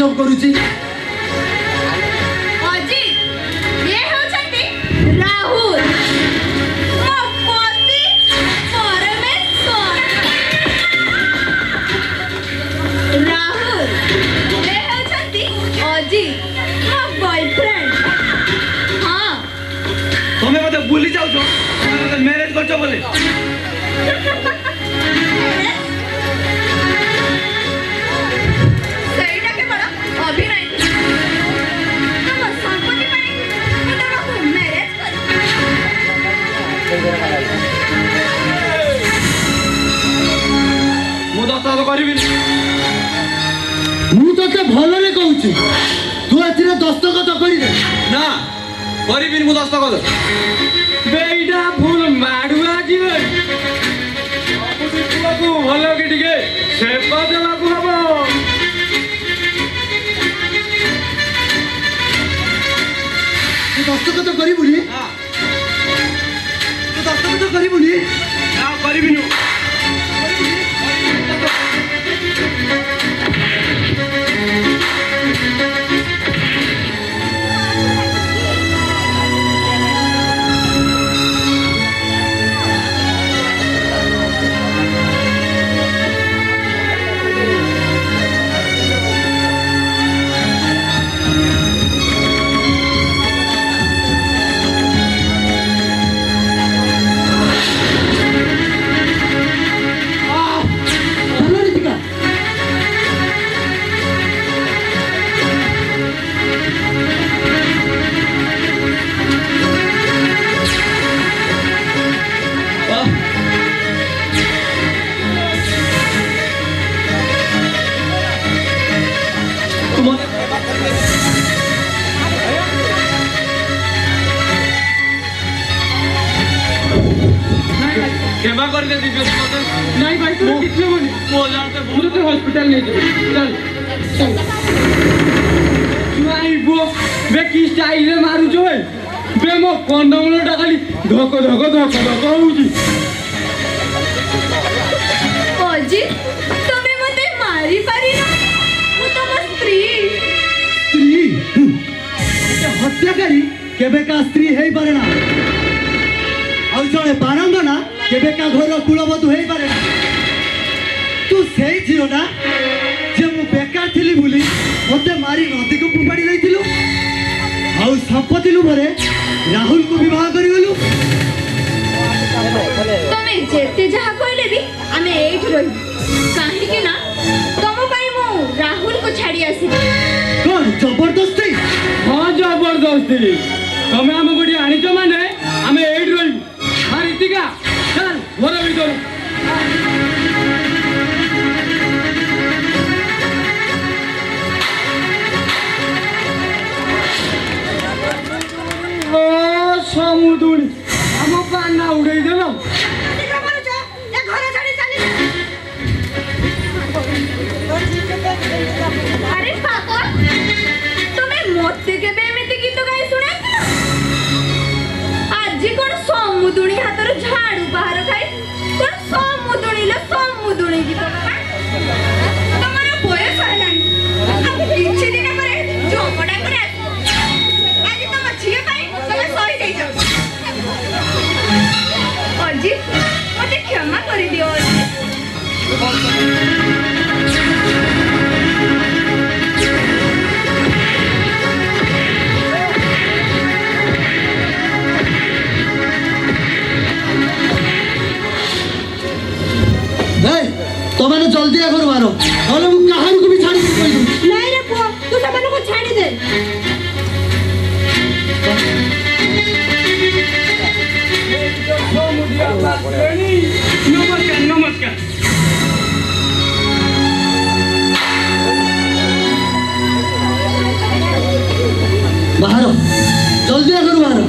सब करूची अजीत ये होचंती राहुल मो पति परमेश्वर राहुल ये होचंती अजीत मो बॉयफ्रेंड हां तुम्हें मत भूली जाओ छो तुम्हें मैरिज करछो बोले ସେଇଟା କେବଳ ଅଭିନୟ ତମ ସମ୍ପତ୍ତି ପାଇଁ ମୁଁ ତମକୁ ମ୍ୟାରେଜ୍ ମୁଁ ଦସ୍ତଖତ କରିବିନି ମୁଁ ତତେ ଭଲରେ କହୁଛି ତୁ ଏଥିରେ ଦସ୍ତଖତ କରିଦେ ନା କରିବିନି ମୁଁ ଦସ୍ତଖତ ବେଇଟା ଫୁଲ ମାଡୁଆ ଯିବେ ପୁଅକୁ ଭଲ କି ଟିକେ ସେବା ଦେବାକୁ ହବ ତୁ ଦସ୍ତଖତ କରିବୁନି ତୁ ଦସ୍ତଖତ କରିବୁନି ନା କରିବିନି क्षमा कर दे दिव्य नहीं भाई तू कितने बोली बोल जाते मुझे तो हॉस्पिटल नहीं जाओ चल नहीं वो बे की स्टाइल रे मारू जो है बे मो कंडमलो टा खाली धक धक धक धक होउची अजीत तुम्हें मते मारी पारिना ମୁଁ ତମ ସ୍ତ୍ରୀ ସ୍ତ୍ରୀ ହତ୍ୟାକାରୀ କେବେ କା ସ୍ତ୍ରୀ ହେଇପାରେ ନା ଆଉ ଜଣେ ପାରଙ୍ଗନା କେବେ କା ଘର କୁଳବଧୂ ହେଇପାରେ ନା ତୁ ସେଇ ଝିଅଟା ଯେ ମୁଁ ବେକାର ଥିଲି ବୋଲି ମୋତେ ମାରି ନଦୀକୁ ଫୋପାଡ଼ି ଦେଇଥିଲୁ ଆଉ ସମ୍ପତ୍ତି ଲୋଭରେ ରାହୁଲକୁ ବିବାହ କରିଗଲୁ ତମେ ଯେତେ ଯାହା କହିଲେ ବି ଆମେ ଏଇଠି ରହିବୁ କାହିଁକି ନା ତମ ପାଇଁ ମୁଁ ରାହୁଲକୁ ଛାଡ଼ି ଆସିବି କଣ ଜବରଦସ୍ତି हाँ जबरदस्ती तमें आम गोटे आणिच माने आम एट रही हाँ रीतिका चल घर भर ସମୁଦୁଣି ଆମ ପାନା ଉଡେଇ ଦେଲ ଆରେ ପାଗଳ ତମେ ମତେ କେବେ ଏମିତି ଗୀତ ଗାଇ ଶୁଣାଇଥିଲ ଆଜି କଣ ସମୁଦୁଣି ହାତରୁ ଝାଡୁ ବାହାର ଖାଇ କଣ ସମୁଦୁଣି ଗୀତ ଗାଏ ତମର ବୟସ ହେଲାଣି ଆଉ କିଛି ଦିନ ପରେ ଝଗଡା କରି ଆସିବ ଆଜି ତମ ଝିଅ ପାଇଁ ତମେ ସହି ଯାଇଛ ଅଜିତ ମତେ କ୍ଷମା କରିଦିଅ ତମାନେ ଜଲ୍ଦି ଆଗରୁ ମାର ନହେଲେ ମୁଁ କାହାରିକୁ ବି ଛାଡ଼ିକି କହିଦେବି ନାଇଁ ରେ ପୁଅ ତୁ ସେମାନଙ୍କୁ ଛାଡ଼ିଦେ नमस्कार नमस्कार ବାହାର ଜଲ୍ଦି ଆଗରୁ ବାହାର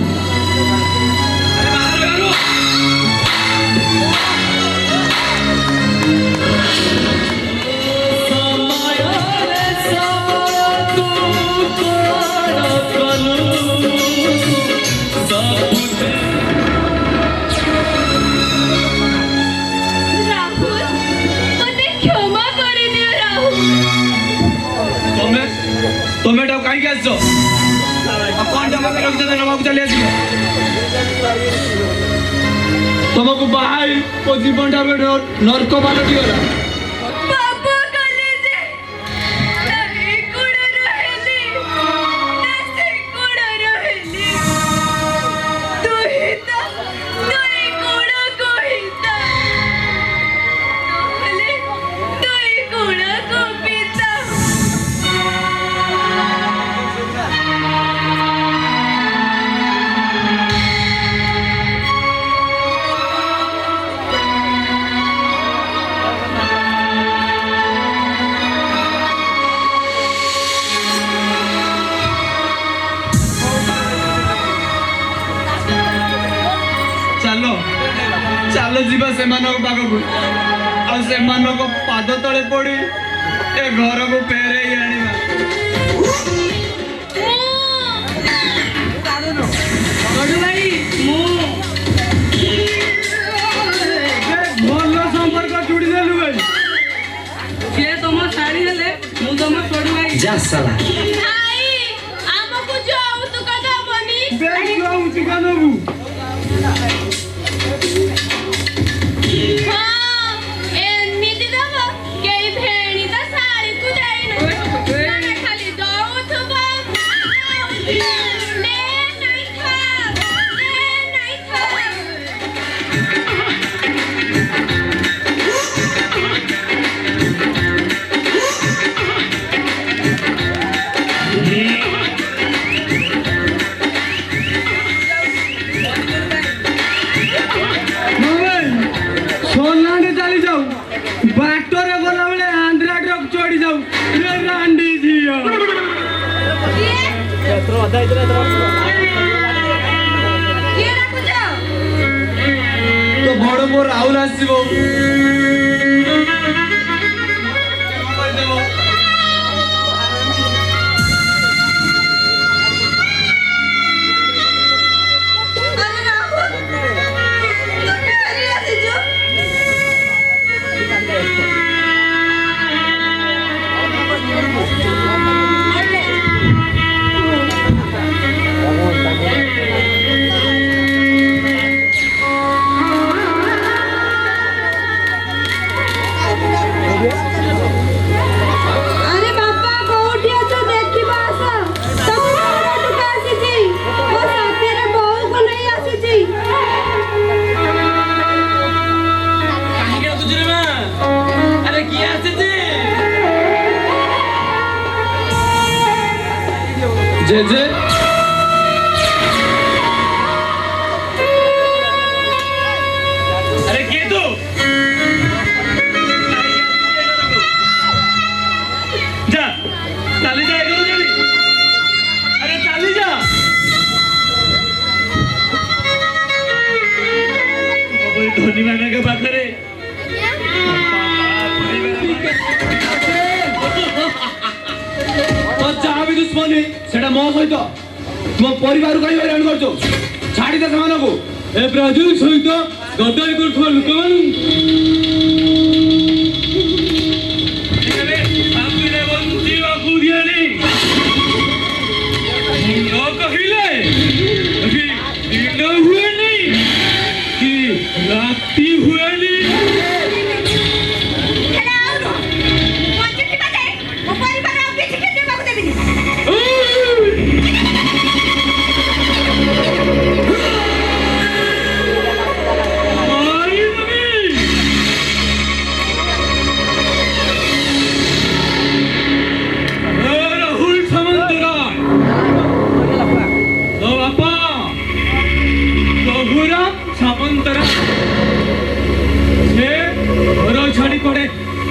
कहीं आसो कौन जमा कर रखते नवा चली आस तुमको बाहर को जीवन नर्क बालटी गला बाबा कले जे नाही कोण रहेली नसे कोण रहेली तोहिता तोय कोण कोहिता नहले तोय कोण कोपिता चलो चलो जीवा से पाख को पाद तले पड़ी ए घर को फेरे आनिबा बड़ू भाई मु भल संपर्क जुड़ी देलु भाई के तुम शाड़ी हेले मु तुम बड़ू भाई जा साला भाई हमको जाऊ तो कदा बनी बेग जाऊ चिकानबू हां एमिति दब के भेणी त साड़ी तू जाइनो ना खाली जाऊ तो बाप ले नहीं खा सोनांडे चली जाऊ बाटोरे गला बेले आंध्रा ट्रक चढ़ी जाऊ रे रांडी झियो ये रखो जाओ तो बड़ मोर राहुल आसो अरे राहुल तू फेरी आसीଛୁ अरे बापा कोठी अछ देखिबा आस तम घर टुका आसीची ओ साथीरे बहु को नहीं आसीची अरे किया जे जे अरे के तू जा चली जा करो जल्दी अरे चली जा धोनी माना के पाखरे जहाँ भी दुश्मनी सेटा मो सहित तुम परिवार कहीं हैरान कर छाड़ी दे को ए ब्राजिल सहित गद्दारी कर लोक राती हुए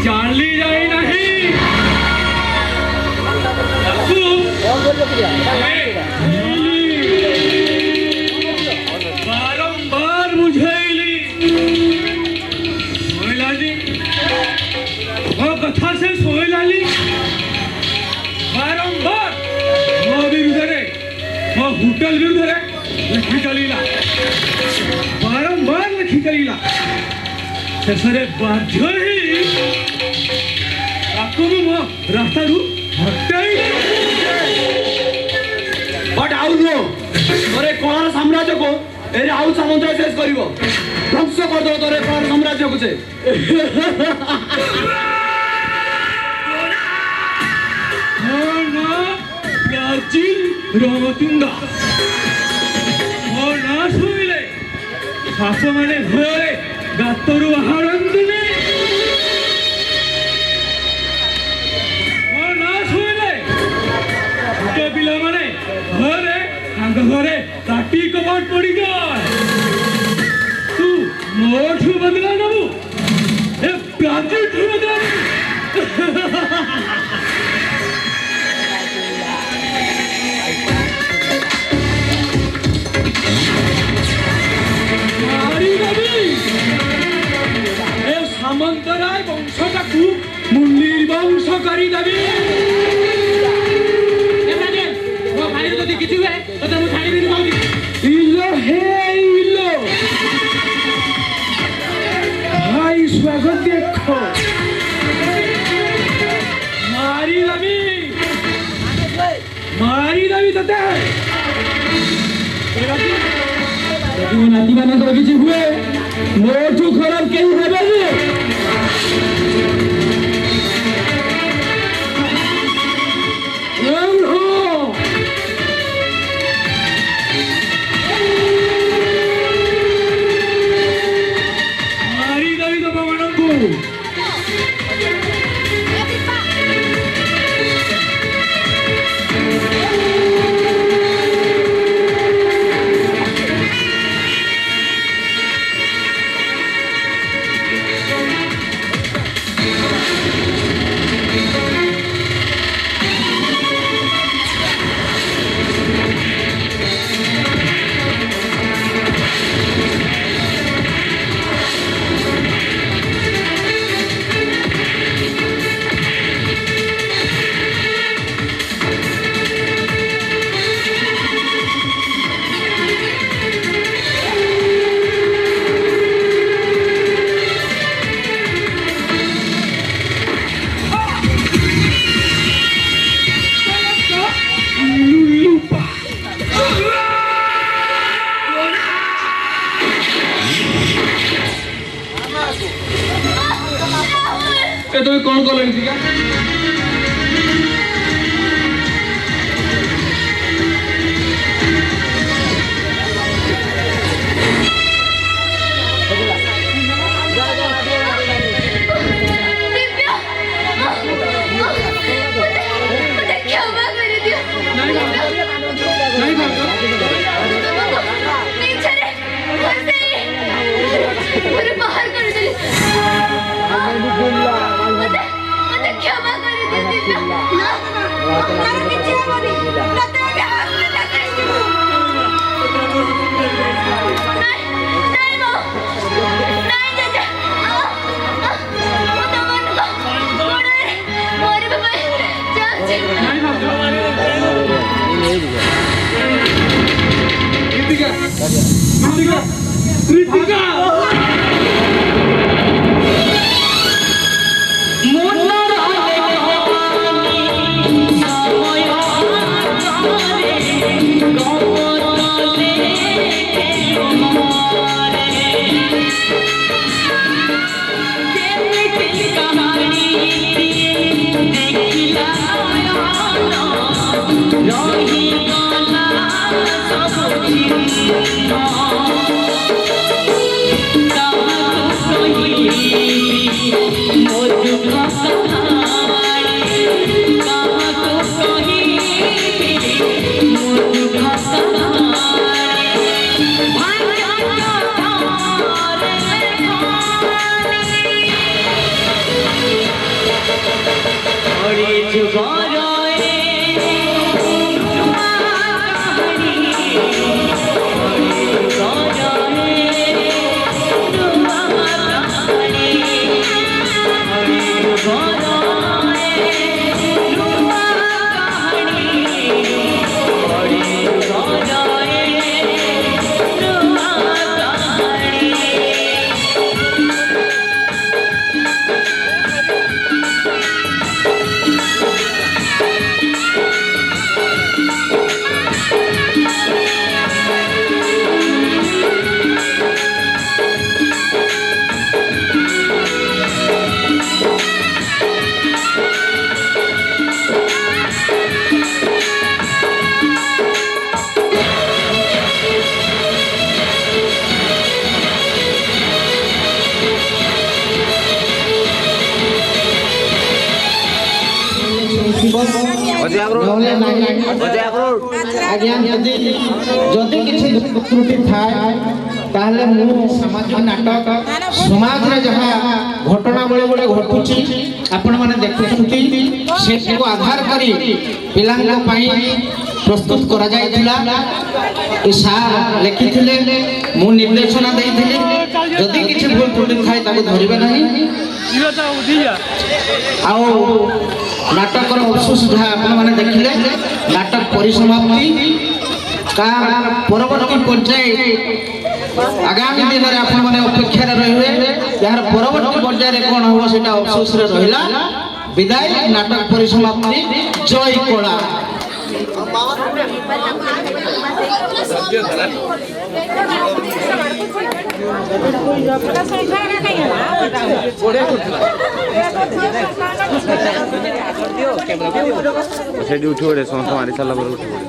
चाली जाए नहीं बारंबार बुझेली कथा से सोहलाली बारंबार मो विरुद्ध मो होटल विरुद्ध लिखी चलीला बारंबार लिखी चलीला शेषे बाध्य ही रास्ता हटाई बट आउ नो तोरे कलार साम्राज्य को एरे आउ समुद्र शेष करिवो ध्वंस कर दो तोरे कलार साम्राज्य को से प्राचीन रमतुंगा और ना सुनिले साप माने भय गातरु हारंतुने और ना सुनिले छोटे पिला माने घरे आंग घरे काटी कबाट पड़ी गय तू मोठू बदला नबु ए प्राचीन ठू बदला সামন্তরায় বংশটাকু মুন্ডির বংশ করি দেবি ମୋ ଭାଇର ଯଦି କିଛି ହୁଏ ତତେ ମୁଁ ଛାଡ଼ିବିନି କହୁଛି ଇଲୋ ହେ ଇଲୋ ଭାଇ ସ୍ୱାଗତ ଦେଖ ମାରିଦେବି ତତେ ଯଦି ମୋ ନାତି ମାନଙ୍କର କିଛି ହୁଏ ମୋଠୁ ଖରାପ କେହି ହେବେନି ମାରିଦେବି ତମ ମାନଙ୍କୁ তুমি কোন কলেন ঠিক আছে ନହେଲେ ନାହିଁ ଆଜ୍ଞା ଯଦି କିଛି ତ୍ରୁଟି ଥାଏ ତାହେଲେ ମୁଁ ସାମାଜିକ ନାଟକ ସମାଜରେ ଯାହା ଘଟଣାବଳୀ ଗୁଡ଼େ ଘଟୁଛି ଆପଣମାନେ ଦେଖୁଛନ୍ତି ସେକୁ ଆଧାର କରି ପିଲାଙ୍କ ପାଇଁ ପ୍ରସ୍ତୁତ କରାଯାଇଥିଲା। ଏ ସାର୍ ଲେଖିଥିଲେ, ମୁଁ ନିର୍ଦ୍ଦେଶନା ଦେଇଥିଲି, ଯଦି କିଛି ଭୁଲ ତ୍ରୁଟି ଥାଏ ତାକୁ ଧରିବେ ନାହିଁ। ଆଉ ନାଟକର ଅଫସୋସ ଯାହା ଆପଣମାନେ ଦେଖିଲେ, ନାଟକ ପରିସମାପ୍ତି ପରବର୍ତ୍ତୀ ପର୍ଯ୍ୟାୟ ଆଗାମୀ ଦିନରେ ଆପଣମାନେ ଅପେକ୍ଷାରେ ରହିବେ। ଏହାର ପରବର୍ତ୍ତୀ ପର୍ଯ୍ୟାୟରେ କ'ଣ ହେବ ସେଇଟା ଅଫସୋସରେ ରହିଲା। ବିଦାୟ, ନାଟକ ପରିସମାପ୍ତି। ଜୟ କଳା। ସେଠି ଉଠି ପଡ଼େ ସମସ୍ତ ମାରି ସାରିଲା ପରେ ଉଠି ପଡ଼େ।